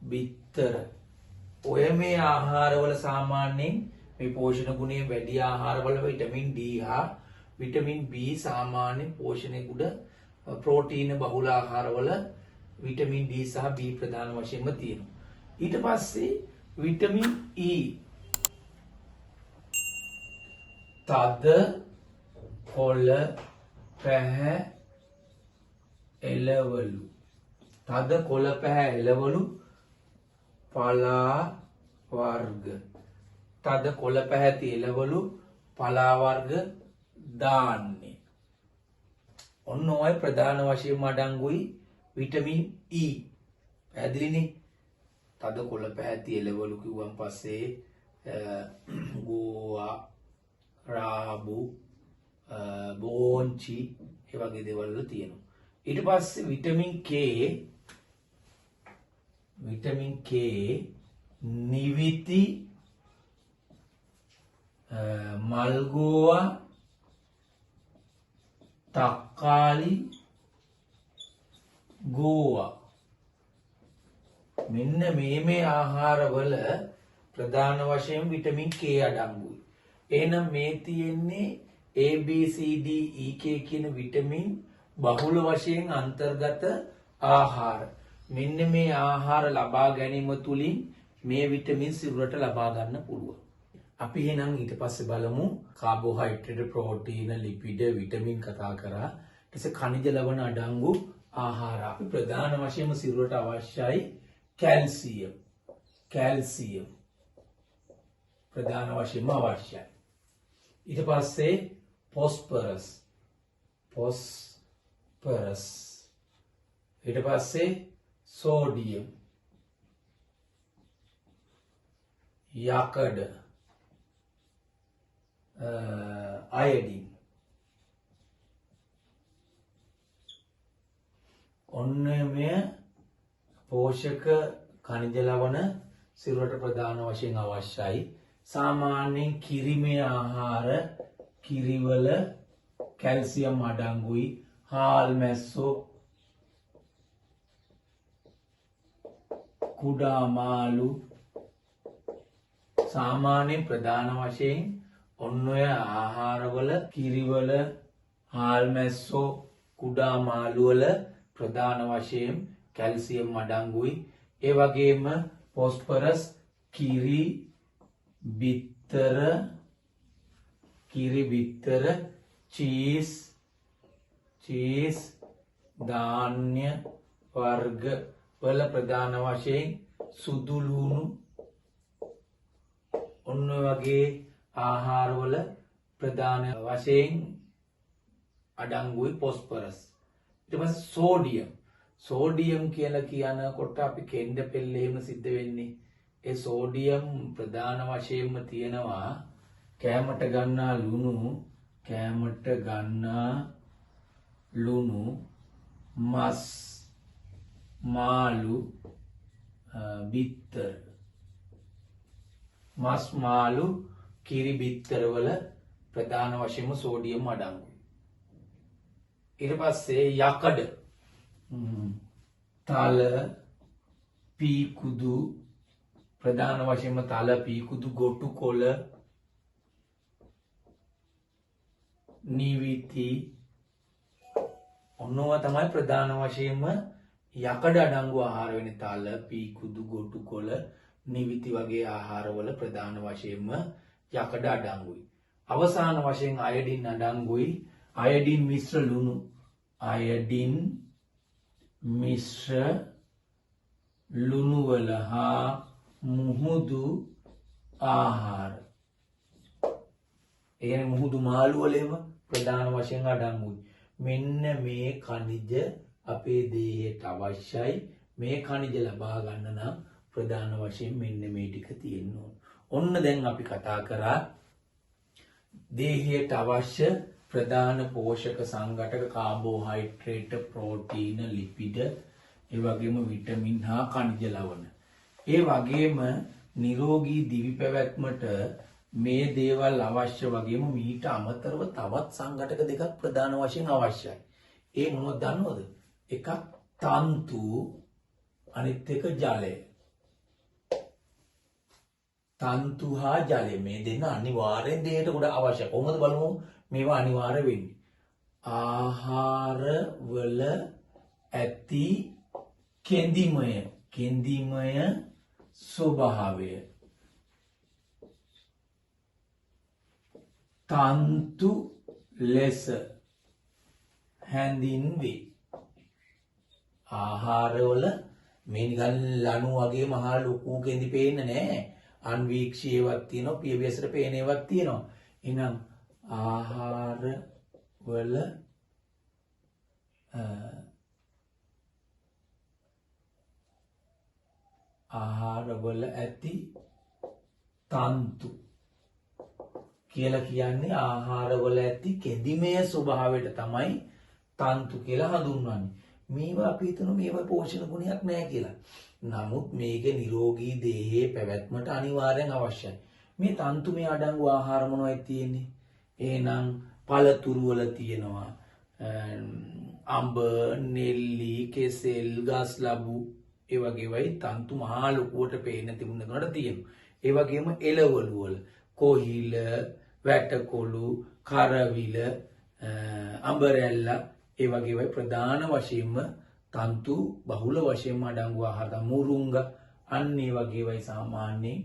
බිත්තර. ඔය මේ ආහාරවල සාමාන්‍යයෙන් මේ පෝෂණ ගුණය වැඩි ආහාරවල විටමින් D හා විටමින් B සාමාන්‍ය පෝෂණ ගුණ ප්‍රෝටීන බහුල ආහාරවල විටමින් D සහ B ප්‍රධාන වශයෙන්ම තියෙනවා. ඊට පස්සේ විටමින් E. තද කොළ පැහැ එළවලු. තද කොළ පැහැ එළවලු පලා වර්ග. තද කොළ පැහැති එළවලු පලා වර්ග දාන්නේ. ඔන්න ඔය ප්‍රධාන වශයෙන්ම අඩංගුයි විටමින් E. පැහැදිලිනේ? තද කොළ පැහැති එළවලු කිව්වන් පස්සේ ගෝවා, රාබු, බෝංචි ඒ වගේ දේවල් වල තියෙනවා. ඊට පස්සේ විටමින් K. Vitamin K නිවිති, මල්ගෝවා, තක්කාලි, ගෝවා. මෙන්න මේ ආහාරවල ප්‍රධාන වශයෙන් විටමින් K අඩංගුයි. එහෙනම් මේ තියෙන්නේ A B C D E K කියන විටමින් බහුල වශයෙන් අන්තර්ගත ආහාර. මෙන්න මේ ආහාර ලබා ගැනීම තුලින් මේ විටමින් සිරුරට ලබා ගන්න පුළුවන්. අපි එහෙනම් ඊට පස්සේ බලමු කාබෝහයිඩ්‍රේට්, ප්‍රෝටීන, ලිපිඩ, විටමින් කතා කරා. ඊට පස්සේ ඛනිජ ලවණ අඩංගු ආහාර අපි ප්‍රධාන වශයෙන්ම සිරුරට අවශ්‍යයි කැල්සියම් ප්‍රධාන වශයෙන්ම අවශ්‍යයි. ඊට පස්සේ phosphorus ඊට පස්සේ sodium යකඩ iodine ඔන්න මේ පෝෂක khනිජ ලවණ සිරුරට ප්‍රධාන වශයෙන් අවශ්‍යයි. සාමාන්‍යයෙන් කිරිමේ ආහාර කිරිවල කැල්සියම් අඩංගුයි. හාල් මැස්සෝ කුඩා මාළු සාමාන්‍යයෙන් ප්‍රධාන වශයෙන් ඔන්න ඔය ආහාරවල කිරිවල හාල් මැස්සෝ කුඩා මාළු වල ප්‍රධාන වශයෙන් කැල්සියම් අඩංගුයි. ඒ වගේම phosphorus කිරි බිත්තර චීස් ධාන්‍ය වර්ග වල ප්‍රධාන වශයෙන් සුදු ලුණු ඔන්න වගේ ආහාරවල ප්‍රධාන වශයෙන් අඩංගුයි phosphorus. ඊට පස්සේ සෝඩියම් කියලා කියනකොට අපි කෙන්ඩ පෙල්ලේම සිද්ධ වෙන්නේ. ඒ සෝඩියම් ප්‍රධාන වශයෙන්ම තියෙනවා කෑමට ගන්නා ලුණු මස් මාළු බිත්තර මස් මාළු කිරි බිත්තර වල ප්‍රධාන වශයෙන්ම සෝඩියම් අඩංගුයි. ඊට පස්සේ යකඩ තල පීකුදු ප්‍රධාන වශයෙන්ම තල පීකුදු ගොටු කොළ නිවිති ඔන්නෝව තමයි ප්‍රධාන වශයෙන්ම යකඩ අඩංගු ආහාර වෙන්නේ. තල පීකුදු ගොටු කොළ නිවිති වගේ ආහාරවල ප්‍රධාන වශයෙන්ම යකඩ අඩංගුයි. අවසාන වශයෙන් අයඩින් අඩංගුයි. අයඩින් මිශ්‍ර ලුණු වල හා මුහුදු ආහාර ඒ මුහුදු මාළු වලම ප්‍රධාන වශයෙන් අඩංගුයි. මෙන්න මේ khනිජ අපේ දේහයට අවශ්‍යයි. මේ khනිජ ලබා ගන්න නම් ප්‍රධාන වශයෙන් මෙන්න මේ ටික තියෙන්න ඕන. ඔන්න දැන් අපි කතා කරා දේහයට අවශ්‍ය ප්‍රධාන පෝෂක සංඝටක කාබෝහයිඩ්‍රේට්, ප්‍රෝටීන, ලිපිඩ, ඒ වගේම විටමින් හා khනිජ ලවණ. ඒ වගේම නිරෝගී දිවි පැවැත්මට මේ දේවල් අවශ්‍ය වගේම මීට අමතරව තවත් සංඝටක දෙකක් ප්‍රධාන වශයෙන් අවශ්‍යයි. ඒ මොනවද දන්නවද? එකක් තන්තු, අනිත් එක ජලය. තන්තු හා ජලය මේ දෙන්න අනිවාර්යෙන් දෙයට ගොඩ අවශ්‍යයි. කොහොමද බලමු මේවා අනිවාර්ය වෙන්නේ? ආහාර වල ඇති කෙඳිමය ස්වභාවය තන්තු ලෙස හැඳින්වේ. ආහාරවල මේ නිකන් ලණු වගේ මහා ලොකු කෙඳි පේන්නේ නැහැ. අන්වීක්ෂී ඒවත් තියෙනවා, පියවියසට පේන ඒවත් තියෙනවා. එහෙනම් ආහාරවල ඇති තන්තු කියලා කියන්නේ ආහාරවල ඇති කෙඳිමය ස්වභාවයට තමයි තන්තු කියලා හඳුන්වන්නේ. මේවා අපි හිතනවා මේවා පෝෂණ ගුණයක් නැහැ කියලා. නමුත් මේක නිරෝගී දේහයේ පැවැත්මට අනිවාර්යෙන් අවශ්‍යයි. මේ තන්තු මේ අඩංගු ආහාර මොනවද තියෙන්නේ? එහෙනම් පළතුරු වල තියෙනවා අඹ, නෙල්ලි, කෙසෙල්, ගස් ලැබු ඒ වගේ වයි තන්තු මහා ලොකුවට පේන තිබුණකට තියෙනවා. ඒ වගේම එළවලු වල කොහිල, වැටකොළු, කරවිල, අඹරැල්ල ඒ වගේ වයි ප්‍රධාන වශයෙන්ම තන්තු බහුල වශයෙන්ම අඩංගු ආහාර. මුරුංග අන්න ඒ වගේ වයි සාමාන්‍යයෙන්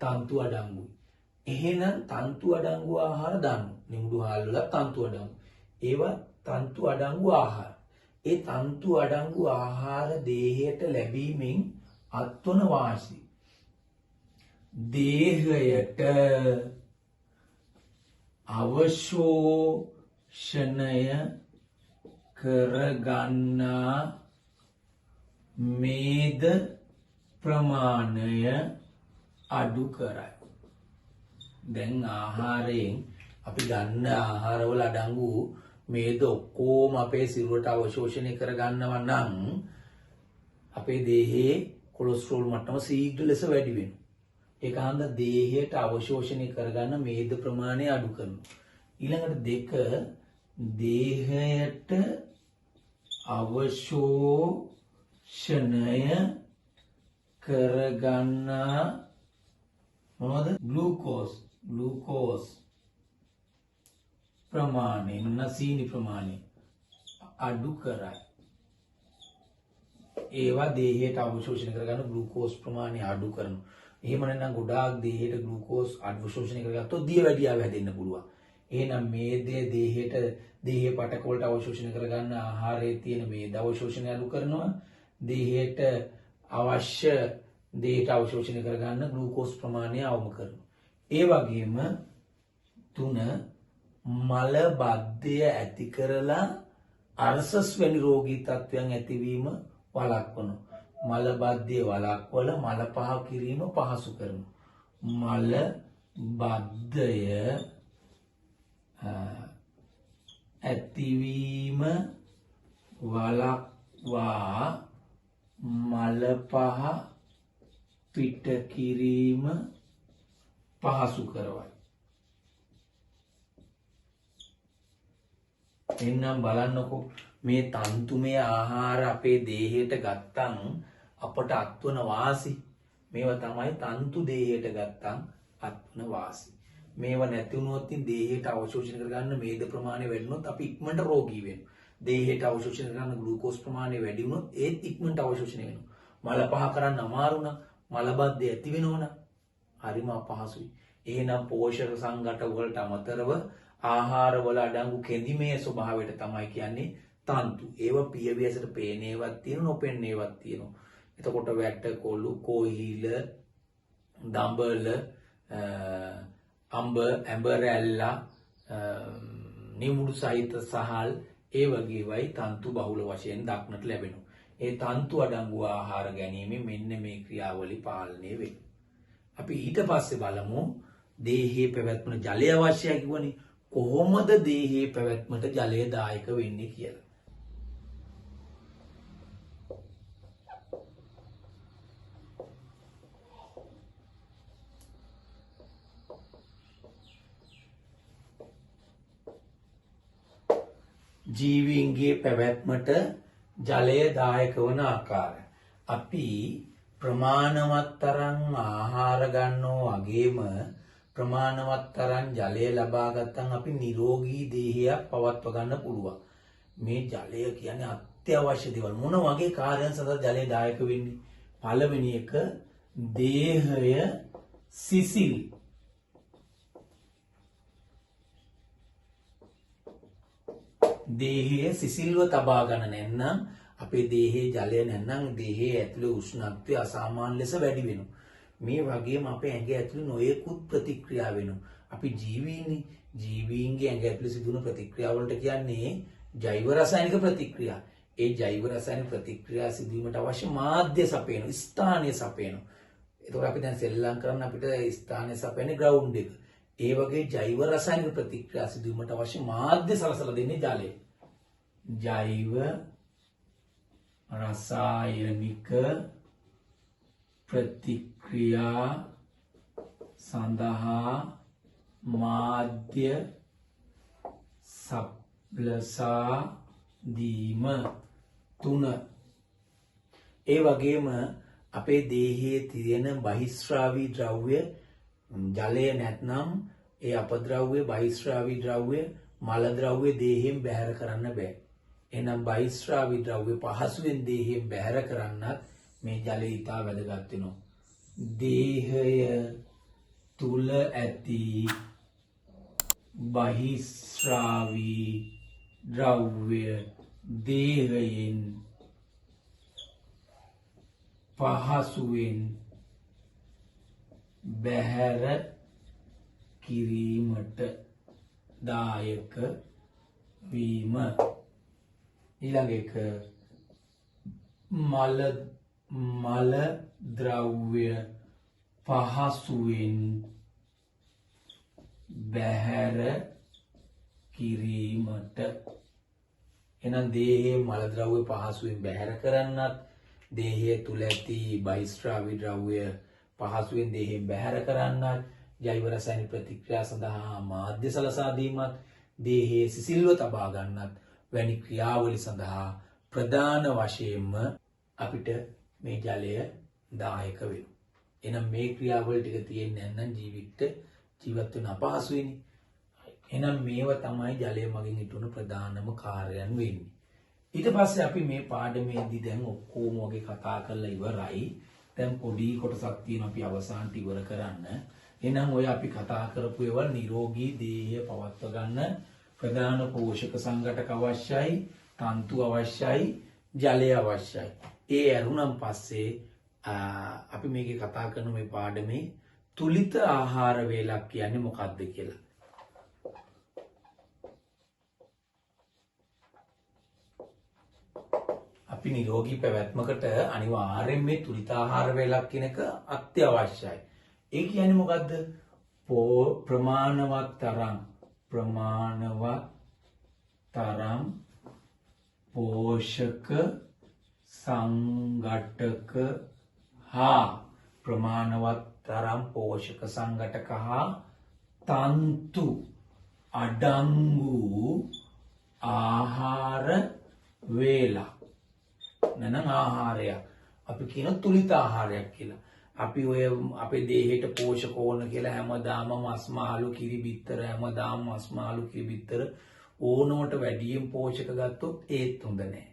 තන්තු අඩංගුයි. එහෙනම් තන්තු අඩංගු ආහාර දාන්න. නිමුඩු හාල් වල තන්තු අඩංගු. ඒවා තන්තු අඩංගු ආහාර. ඒ තන්තු අඩංගු ආහාර දේහයට ලැබීමෙන් අත්වන වාසි. දේහයට අවශෝෂණය කරගන්නා මේද ප්‍රමාණය අඩු කරයි. දැන් ආහාරයෙන් අපි ගන්න ආහාරවල අඩංගු මේද ඔක්කොම අපේ සිරුරට අවශෝෂණය කරගන්නවා නම් අපේ දේහයේ කොලෙස්ටරෝල් මට්ටම ශීඝ්‍ර ලෙස වැඩි වෙනවා. ඒක හන්ද දේහයට අවශෝෂණය කරගන්න මේද ප්‍රමාණය අඩු කරනවා. ඊළඟට දෙක දේහයට අවශෝෂණය කරගන්නා මොනවද? ග්ලූකෝස් ප්‍රමාණය නසීනි ප්‍රමාණය අඩු කරයි. ඒවා දේහයට අවශෝෂණය කරගන්න ග්ලූකෝස් ප්‍රමාණය අඩු කරනවා. එහෙම නැත්නම් ගොඩාක් දේහයට ග්ලූකෝස් අවශෝෂණය කරගත්තොත් දියවැඩියාව හැදෙන්න පුළුවන්. එහෙනම් මේ දේහයට දේහයේ පටක වලට අවශෝෂණය කරගන්න ආහාරයේ තියෙන මේ අවශෝෂණය අඩු කරනවා. දේහයට අවශ්‍ය දේහයට අවශෝෂණය කරගන්න ග්ලූකෝස් ප්‍රමාණය අවම කරනවා. ඒ වගේම 3 මල බද්ධය ඇති කරලා අර්සස් වැනි රෝගී තත්ත්වයන් ඇතිවීම වළක්වනවා. මල බද්ධය වළක්වල මල පහ කිරීම පහසු කරනවා. මල බද්ධය ඇතිවීම වළක්වා මල පහ පිට කිරීම පහසු කරවයි. එන්නම් බලන්නකෝ මේ තන්තුමය ආහාර අපේ දේහයට ගත්තම් අපට අත්වන වාසි. මේවා තමයි තන්තු දේහයට ගත්තම් අත්වන වාසි. මේවා නැති වුණොත් දේහයට අවශෝෂණය කරගන්න මේද ප්‍රමාණය වැඩි වුණොත් අපි ඉක්මනට රෝගී වෙනවා. දේහයට අවශෝෂණය කරගන්න ග්ලූකෝස් ප්‍රමාණය වැඩි වුණොත් ඒත් ඉක්මනට අවශෝෂණය වෙනවා. මල පහ කරන්න අමාරු නම් මල බද්ධය ඇති වෙනවනම් හරිම අපහසුයි. එහෙනම් පෝෂක සංඝටක වලට අමතරව ආහාරවල අඩංගු කෙඳිමේ ස්වභාවයට තමයි කියන්නේ තන්තු. ඒව පියවියසට පේනේවත් තියෙනවා නොපෙන්නේවත් තියෙනවා. එතකොට වැට කොළු කොහිල දඹල ඇඹරැල්ලා නිමුඩු සහිත සහල් ඒ වගේ වයි තන්තු බහුල වශයෙන් දක්නට ලැබෙනවා. ඒ තන්තු අඩංගු ආහාර ගැනීමෙන් මෙන්න මේ ක්‍රියාවලිය පාලනය වෙනවා. අපි ඊට පස්සේ බලමු දේහයේ පැවැත්මට ජලය අවශ්‍යයි කිව්වනේ. කොහොමද දේහයේ පැවැත්මට ජලය දායක වෙන්නේ කියලා. ජීවීන්ගේ පැවැත්මට ජලය දායක වන ආකාරය. අපි ප්‍රමාණවත් තරම් ආහාර ගන්නවා වගේම ප්‍රමාණවත් තරම් ජලය ලබා ගත්තම අපි නිරෝගී දේහයක් පවත්ව ගන්න පුළුවන්. මේ ජලය කියන්නේ අත්‍යවශ්‍ය දේවල්. මොන වගේ කාර්යයන් සඳහා ජලය දායක වෙන්නේ? පළවෙනි එක දේහය සිසිල්. දේහය සිසිල්ව තබා ගන්න නැත්නම් අපේ දේහයේ ජලය නැත්නම් දේහයේ ඇතුළේ උෂ්ණත්වය අසාමාන්‍ය ලෙස වැඩි වෙනවා. මේ වගේම අපේ ඇඟ ඇතුළේ නොයෙකුත් ප්‍රතික්‍රියා වෙනවා. අපි ජීවීන්ගේ ඇඟ ඇතුළේ සිදුවන ප්‍රතික්‍රියා වලට කියන්නේ ජෛව රසායනික ප්‍රතික්‍රියා. ඒ ජෛව රසායනික ප්‍රතික්‍රියා සිදුවීමට අවශ්‍ය මාධ්‍ය සපයන, ස්ථානය සපයන. ඒතකොට අපි දැන් සෙල්ලම් කරන්න අපිට ස්ථානය සපයන්නේ ග්‍රවුන්ඩ් එක. ඒ වගේ ජෛව රසායනික ප්‍රතික්‍රියා සිදුවීමට අවශ්‍ය මාධ්‍ය සලසලා දෙන්නේ ජලය. ජෛව රසායනික ප්‍රතික්‍රියා සඳහා මාධ්‍ය සලසා දීම. 3. ඒ වගේම අපේ දේහයේ තියෙන බහිස්රාවී ද්‍රව්‍ය ජලය නැත්නම් ඒ අපද්‍රව්‍ය බහිස්රාවී ද්‍රව්‍ය මල ද්‍රව්‍ය දේහයෙන් බැහැර කරන්න බෑ. එහෙනම් බහිස්රාවී ද්‍රව්‍ය පහසුවෙන් දේහයෙන් බැහැර කරන්නත් මේ ජලය ඉතා වැදගත් වෙනවා. දේහය තුල ඇති බහිස්රාවී ද්‍රව්‍ය දේහයෙන් පහසුවෙන් බැහැර කිරීමට දායක වීම. ඊළඟ එක මල ද්‍රව්‍ය පහසුවෙන් බැහැර කිරීමට. එහෙනම් දේහයේ මල ද්‍රව්‍ය පහසුවෙන් බැහැර කරන්නත්, දේහය තුල ඇති බහිස්ත්‍රාවී ද්‍රව්‍ය පහසුවෙන් දේහයෙන් බැහැර කරන්නත්, ජෛව රසායනික ප්‍රතික්‍රියා සඳහා මාධ්‍ය සලසා දීමත්, දේහයේ සිසිල්ව තබා ගන්නත් වැනි ක්‍රියාවලි සඳහා ප්‍රධාන වශයෙන්ම අපිට මේ ජලය දායක වෙනවා. එහෙනම් මේ ක්‍රියාවල ටික තියෙන්නේ නැත්නම් ජීවත් වෙන අපහසුයිනේ. එහෙනම් මේව තමයි ජලය මගින් ඉටුන ප්‍රධානම කාර්යයන් වෙන්නේ. ඊට පස්සේ අපි මේ පාඩමේදී දැන් ඔක්කොම වගේ කතා කරලා ඉවරයි. දැන් පොඩි කොටසක් තියෙනවා අපි අවසානට ඉවර කරන්න. එහෙනම් ඔය අපි කතා කරපු ඒවා නිරෝගී දේහය පවත්ව ගන්න ප්‍රධාන පෝෂක සංඝටක අවශ්‍යයි, තන්තු අවශ්‍යයි, ජලය අවශ්‍යයි. ඒ ඇරුණන් පස්සේ අපි මේකේ කතා කරන මේ පාඩමේ තුලිත ආහාර වේලක් කියන්නේ මොකක්ද කියලා. අපි නිරෝගී පැවැත්මකට අනිවාර්යෙන් මේ තුලිත ආහාර වේලක් කියන එක අත්‍යවශ්‍යයි. ඒ කියන්නේ මොකද්ද? ප්‍රමාණවත් තරම් පෝෂක සංඝටක හා තන්තු අඩංගු ආහාර වේලක්. නැනම් ආහාරයක් අපි කියන තුලිත ආහාරයක් කියලා. අපි ඔය අපේ දේහයට පෝෂක ඕන කියලා හැමදාම මස් මාළු කිරි බිත්තර ඕනවට වැඩියෙන් පෝෂක ගත්තොත් ඒත් හොඳ නැහැ.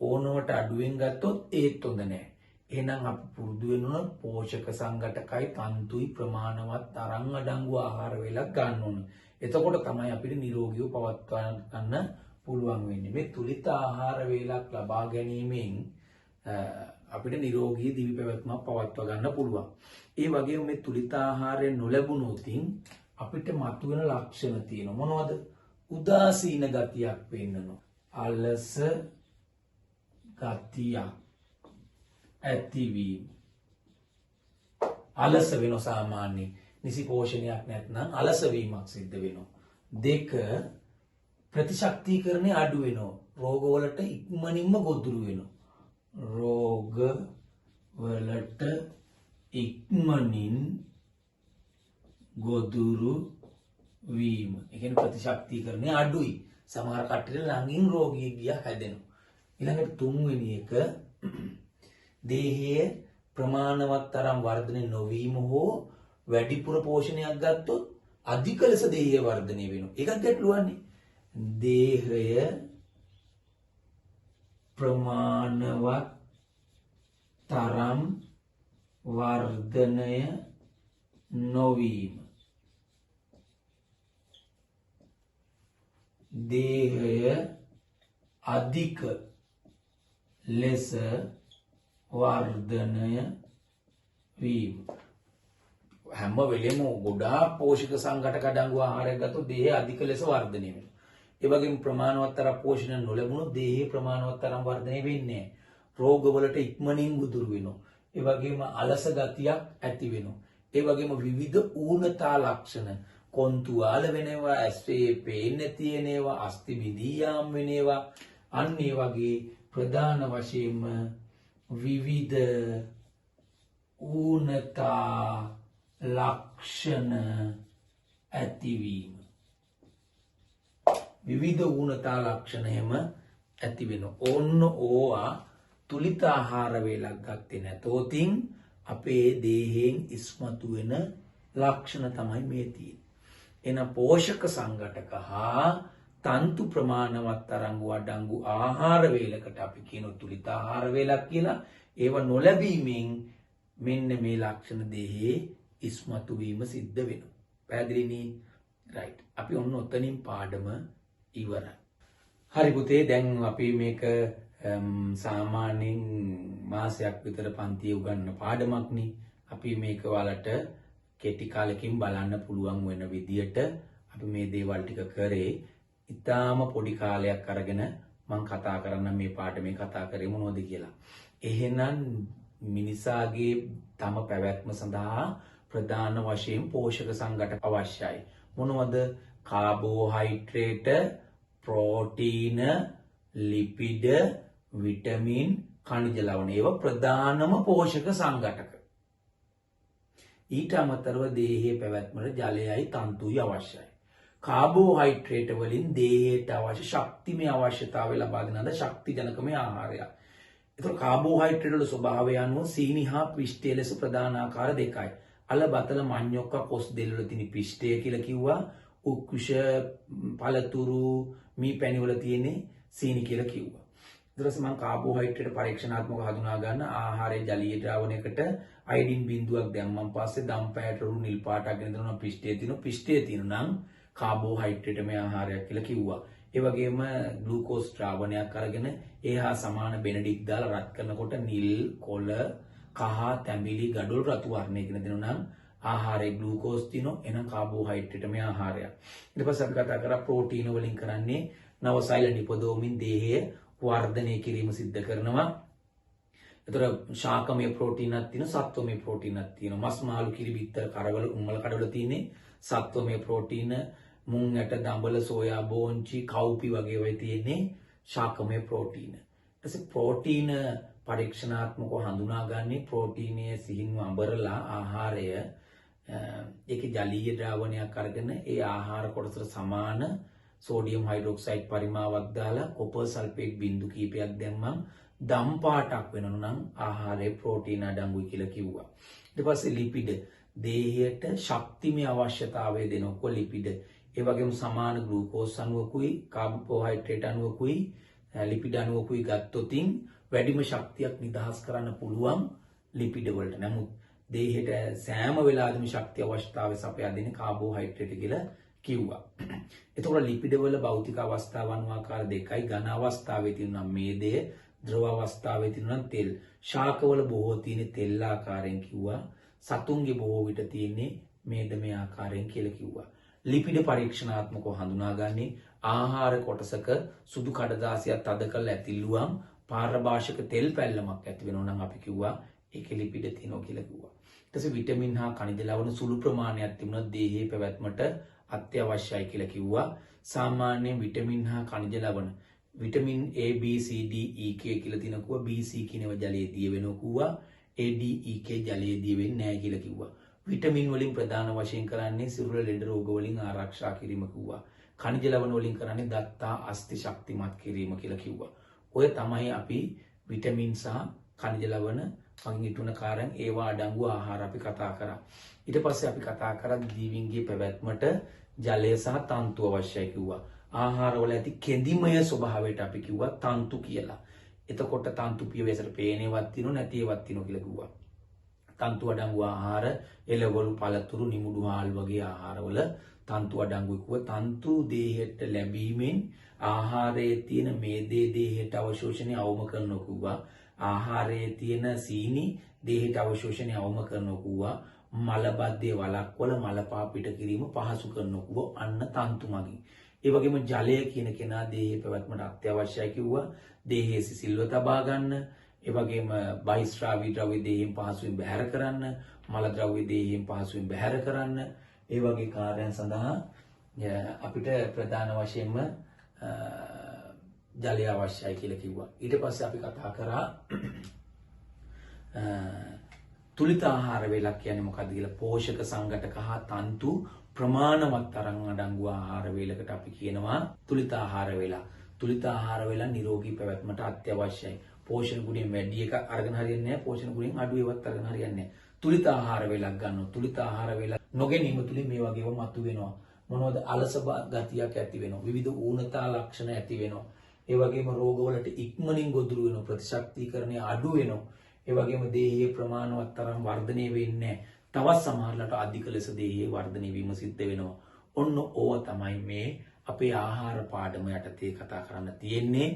ඕනවට අඩුවෙන් ගත්තොත් ඒත් හොඳ නැහැ. එහෙනම් අපි පුරුදු වෙනවා පෝෂක සංඝටකයි තන්තුයි ප්‍රමාණවත් තරම් අඩංගු ආහාර වේලක් ගන්න ඕන. එතකොට තමයි අපිට නිරෝගීව පවත්වා ගන්න පුළුවන් වෙන්නේ. මේ තුලිත ආහාර වේලක් ලබා ගැනීමෙන් අපිට නිරෝගී දිවි පැවැත්මක් පවත්වා ගන්න පුළුවන්. ඒ වගේම මේ තුලිත ආහාරය නොලැබුණොත් අපිට මතුවෙන ලක්ෂණ තියෙනවා. මොනවද? උදාසීන ගතියක් පෙන්නනවා. අලස ගතියක් ඇතිවීම. අලස වෙන සාමාන්‍ය නිසි පෝෂණයක් නැත්නම් අලස වීමක් සිද්ධ වෙනවා. 2 ප්‍රතිශක්තිකරණය අඩු වෙනවා. රෝගවලට ඉක්මනින්ම ගොදුරු වෙනවා. රෝගවලට ඉක්මනින් ගොදුරු වීම. ඒ කියන්නේ ප්‍රතිශක්තිකරණය අඩුයි. සමහර කට්ටියට ළඟින් රෝගියෙක් ගියා හැදෙනවා. ඊළඟට 3 වෙනි එක දේහයේ ප්‍රමාණවත් තරම් වර්ධනය නොවීම හෝ වැඩිපුර පෝෂණයක් ගත්තොත් අධික ලෙස දේහය වර්ධනය වෙනවා. ඒකත් ගැටලුවන්නේ. දේහය ප්‍රමාණවත් තරම් වර්ධනය නොවීම. දේහය අධික ලෙස වර්ධනය වීම. හැම වෙලෙම ගොඩාක් පෝෂක සංඝටක අඩංගු ආහාරයක් ගත්තොත් දේහය අධික ලෙස වර්ධනය වෙනවා. ඒ වගේම ප්‍රමාණවත් තරම් පෝෂණ නොලැබුණොත් දේහය ප්‍රමාණවත් තරම් වර්ධනය වෙන්නේ නැහැ. රෝගවලට ඉක්මනින් ගොදුරු වෙනවා. ඒ වගේම අලස ගතියක් ඇති වෙනවා. ඒ වගේම විවිධ ඌනතා ලක්ෂණ කොන්තුආල වෙනවා, ඇස්සේ පේන්නේ තියෙන ඒවා, අස්ථි විදී යාම් වෙන ඒවා, අන්න ඒ වගේ ප්‍රධාන වශයෙන්ම විවිධ ඌනතා ලක්ෂණ ඇතිවීම. විවිධ ඌනතා ලක්ෂණ හැම ඇති වෙනවා. ඕන්න ඕවා තුලිත ආහාර වේලක් ගත්තේ නැතොතින් අපේ දේහයෙන් ඉස්මතු වෙන ලක්ෂණ තමයි මේ තියෙන්නේ. එන පෝෂක සංඝටක හා තන්තු ප්‍රමාණවත් තරංගු අඩංගු ආහාර වේලකට අපි කියන තුලිත ආහාර වේලක් කියලා. ඒව නොලැබීමෙන් මෙන්න මේ ලක්ෂණ දේහයේ ඉස්මතු වීම සිද්ධ වෙනවා. පැහැදිලිනේ? රයිට්. අපි ඔන්න ඔතනින් පාඩම ඉවරයි. හරි පුතේ දැන් අපි මේක සාමාන්‍යයෙන් මාසයක් විතර පන්තියේ උගන්වන පාඩමක්නේ. අපි මේක ඔයාලට කෙටි කාලෙකින් බලන්න පුළුවන් වෙන විදියට අපි මේ දේවල් ටික කරේ. ඊටාම පොඩි කාලයක් අරගෙන මම කතා කරන්න මේ පාඩමේ කතා කරේ මොනවද කියලා. එහෙනම් මිනිසාගේ තම පැවැත්ම සඳහා ප්‍රධාන වශයෙන් පෝෂක සංඝටක අවශ්‍යයි. මොනවද? කාබෝහයිඩ්‍රේට, ප්‍රෝටීන, ලිපිඩ, විටමින්, khනිජ ලවණ. ඒවා ප්‍රධානම පෝෂක සංඝටක. ඊට අමතරව දේහයේ පැවැත්මට ජලයයි තන්තුයි අවශ්‍යයි. කාබෝහයිඩ්‍රේට වලින් දේහයට අවශ්‍ය ශක්තිමය අවශ්‍යතාවය ලබා දෙන ශක්ති ජනකමය ආහාරය. ඒතර කාබෝහයිඩ්‍රේට වල ස්වභාවය අනුව සීනි හා පිෂ්ඨය ලෙස ප්‍රධාන ආකාර දෙකයි. අල බතල මඤ්ඤොක්ක කොස් දෙල් වල තියෙන පිෂ්ඨය කියලා කිව්වා. උක්කුෂ පළතුරු මී පැණි වල තියෙන්නේ සීනි කියලා කිව්වා. ඊට පස්සේ මම කාබෝහයිඩ්‍රේට පරීක්ෂණාත්මකව හඳුනා ගන්න ආහාරයේ ජලීය ද්‍රාවණයකට අයඩින් බිඳුවක් දැම්මන් පස්සේ දම්පැයට රු නිල් පාටක් ගෙන දෙනවා පිෂ්ඨයේ තියෙනවා. පිෂ්ඨයේ තියෙනවා නම් කාබෝහයිඩ්‍රේට මේ ආහාරයක් කියලා කිව්වා. ඒ වගේම ග්ලූකෝස් ද්‍රාවණයක් අරගෙන ඒ හා සමාන බෙනඩික් දාලා රත් කරනකොට නිල්, කොළ, කහ, තැඹිලි, ගඩොල් රතු වර්ණයකින් දෙනවා නම් ආහාරයේ ග්ලූකෝස් තියෙනවා. එහෙනම් කාබෝහයිඩ්‍රේට මේ ආහාරයක්. ඊට පස්සේ අපි කතා කරා ප්‍රෝටීන වලින් කරන්නේ නවසෛල නිපදවමින් දේහය වර්ධනය කිරීම සිද්ධ කරනවා. ඒතර ශාකමය ප්‍රෝටීනක් තියෙනවා, සත්වමය ප්‍රෝටීනක් තියෙනවා. මස් මාළු කිරි බිත්තර කරවල උම්මල කඩවල තියෙන්නේ සත්වමය ප්‍රෝටීන, මුං ඇට දඹල සෝයා බෝංචි කව්පි වගේ ඒවා තියෙන්නේ ශාකමය ප්‍රෝටීන. ඊට පස්සේ ප්‍රෝටීන පරීක්ෂණාත්මකව හඳුනාගන්නේ ප්‍රෝටීනයේ සිහින්ව අඹරලා ආහාරය ඒකේ ජලීය ද්‍රාවණයක් අරගෙන ඒ ආහාර කොටසට සමාන සෝඩියම් හයිඩ්‍රොක්සයිඩ් පරිමාවක් දාලා කොපර් සල්ෆේට් බිඳු කීපයක් දැම්මම දම් පාටක් වෙනවා නම් ආහාරයේ ප්‍රෝටීන අඩංගුයි කියලා කිව්වා. ඊට පස්සේ ලිපිඩ දේහයට ශක්තිමය අවශ්‍යතාවය දෙනකො ලිපිඩ. ඒ වගේම සමාන ග්ලූකෝස් අණුවකුයි කාබෝහයිඩ්‍රේට් අණුවකුයි ලිපිඩ අණුවකුයි ගත්තොතින් වැඩිම ශක්තියක් නිදහස් කරන්න පුළුවන් ලිපිඩ වලට. නමුත් දේහයට සෑම වෙලාවෙම ශක්තිය අවශ්‍යතාවය සපයා දෙන්නේ කාබෝහයිඩ්‍රේට් කියලා කිව්වා. එතකොට ලිපිඩ වල භෞතික අවස්ථාවන් ආකාර දෙකයි. ඝන අවස්ථාවේ තියෙනවා මේදය, ද්‍රව අවස්ථාවේ තියෙනවා තෙල්. ශාකවල බොහෝ තියෙන තෙල් ආකාරයෙන් කිව්වා. සතුන්ගේ බොහෝ විට තියෙන්නේ මේදමය ආකාරයෙන් කියලා කිව්වා. ලිපිඩ පරීක්ෂණාත්මකව හඳුනාගන්නේ ආහාර කොටසක සුදු කඩදාසියක් තද කරලා ඇතිල්ලුවම් පාරභාෂක තෙල් පැල්ලමක් ඇති වෙනවා නම් අපි කිව්වා ඒකේ ලිපිඩ තියෙනවා කියලා කිව්වා. ඊට පස්සේ විටමින් හා khනිජ ලවණ සුළු ප්‍රමාණයක් තිබුණා දේහයේ පැවැත්මට අත්‍යවශ්‍යයි කියලා කිව්වා. සාමාන්‍යයෙන් විටමින් හා khනිජ ලවණ vitamin A B C D E K කියලා තිනකුවා. B C කියනව ජලයේ දිය වෙනවා කිව්වා. A D E K ජලයේ දිය වෙන්නේ නැහැ කියලා කිව්වා. විටමින් වලින් ප්‍රධාන වශයෙන් කරන්නේ සිරුර ලෙඩ රෝග වලින් ආරක්ෂා කිරීම කිව්වා. khනිජ ලවණ වලින් කරන්නේ දත්තා අස්ථි ශක්තිමත් කිරීම කියලා කිව්වා. ඔය තමයි අපි විටමින් සහ khනිජ ලවණ මගින් ඉටුන කාරයන් ඒවා අඩංගු ආහාර අපි කතා කරා. ඊට පස්සේ අපි කතා කරා ජීවීන්ගේ පැවැත්මට ජලය සහ තන්තු අවශ්‍යයි කිව්වා. ආහාරවල ඇති කෙඳිමය ස්වභාවයට අපි කිව්වා තන්තු කියලා. එතකොට තන්තු පියවැසට පේනේවත් තියෙනව නැතිවත් තියෙනව කියලා කිව්වා. තන්තු අඩංගු ආහාර එළවලු, පළතුරු, නිමුඩු හාල් වගේ ආහාරවල තන්තු අඩංගුයි කිව්වා. තන්තු දේහයට ලැබීමෙන් ආහාරයේ තියෙන මේදේ දේහයට අවශෝෂණය අවම කරනවා කිව්වා. ආහාරයේ තියෙන සීනි දේහයට අවශෝෂණය අවම කරනවා කිව්වා. මලබද්ධය වළක්වල මලපා පිට කිරීම පහසු කරනවා කිව්වා. අන්න තන්තු මගින්. ඒ වගේම ජලය කියන කෙනා දේහයේ පැවැත්මට අත්‍යවශ්‍යයි කිව්වා. දේහයේ සිසිල්ව තබා ගන්න. ඒ වගේම බහිස්රාවී ද්‍රව්‍ය දේහයෙන් පහසුවෙන් බැහැර කරන්න. මල ද්‍රව්‍ය දේහයෙන් පහසුවෙන් බැහැර කරන්න. ඒ වගේ කාර්යයන් සඳහා අපිට ප්‍රධාන වශයෙන්ම ජලය අවශ්‍යයි කියලා කිව්වා. ඊට පස්සේ අපි කතා කරා තුලිත ආහාර වේලක් කියන්නේ මොකක්ද කියලා. පෝෂක සංඝටක හා තන්තු ප්‍රමාණවත් තරම් අඩංගු ආහාර වේලකට අපි කියනවා තුලිත ආහාර වේලා. තුලිත ආහාර වේලා නිරෝගී පැවැත්මට අත්‍යවශ්‍යයි. පෝෂණ ගුණයෙන් වැඩි එක අරගෙන හරියන්නේ නැහැ. පෝෂණ ගුණයෙන් අඩු ඒවත් අරගෙන හරියන්නේ නැහැ. තුලිත ආහාර වේලක් ගන්නවා. තුලිත ආහාර වේල නොගැනීම තුලින් මේ වගේම මතුවෙනවා. මොනවද? අලස ගතියක් ඇති වෙනවා. විවිධ ඌනතා ලක්ෂණ ඇති වෙනවා. ඒ වගේම රෝගවලට ඉක්මනින් ගොදුරු වෙනවා. ප්‍රතිශක්තිකරණය අඩු වෙනවා. ඒ වගේම දේහයේ ප්‍රමාණවත් තරම් වර්ධනය වෙන්නේ නැහැ. තවත් සමහරකට අධික ලෙස දේහයේ වර්ධනය වීම සිද්ධ වෙනවා. ඔන්න ඕවා තමයි මේ අපේ ආහාර පාඩම යටතේ කතා කරන්න තියෙන්නේ.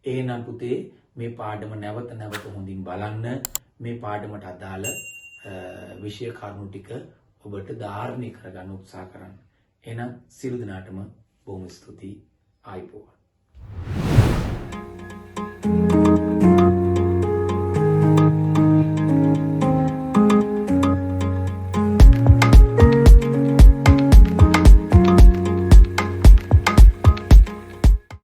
එහෙනම් පුතේ මේ පාඩම නැවත නැවත හොඳින් බලන්න. මේ පාඩමට අදාළ විෂය කරුණු ටික ඔබට ධාරණය කරගන්න උත්සාහ කරන්න. එහෙනම් සියලු දෙනාටම බොහොම ස්තුතියි. ආයිබෝවන්.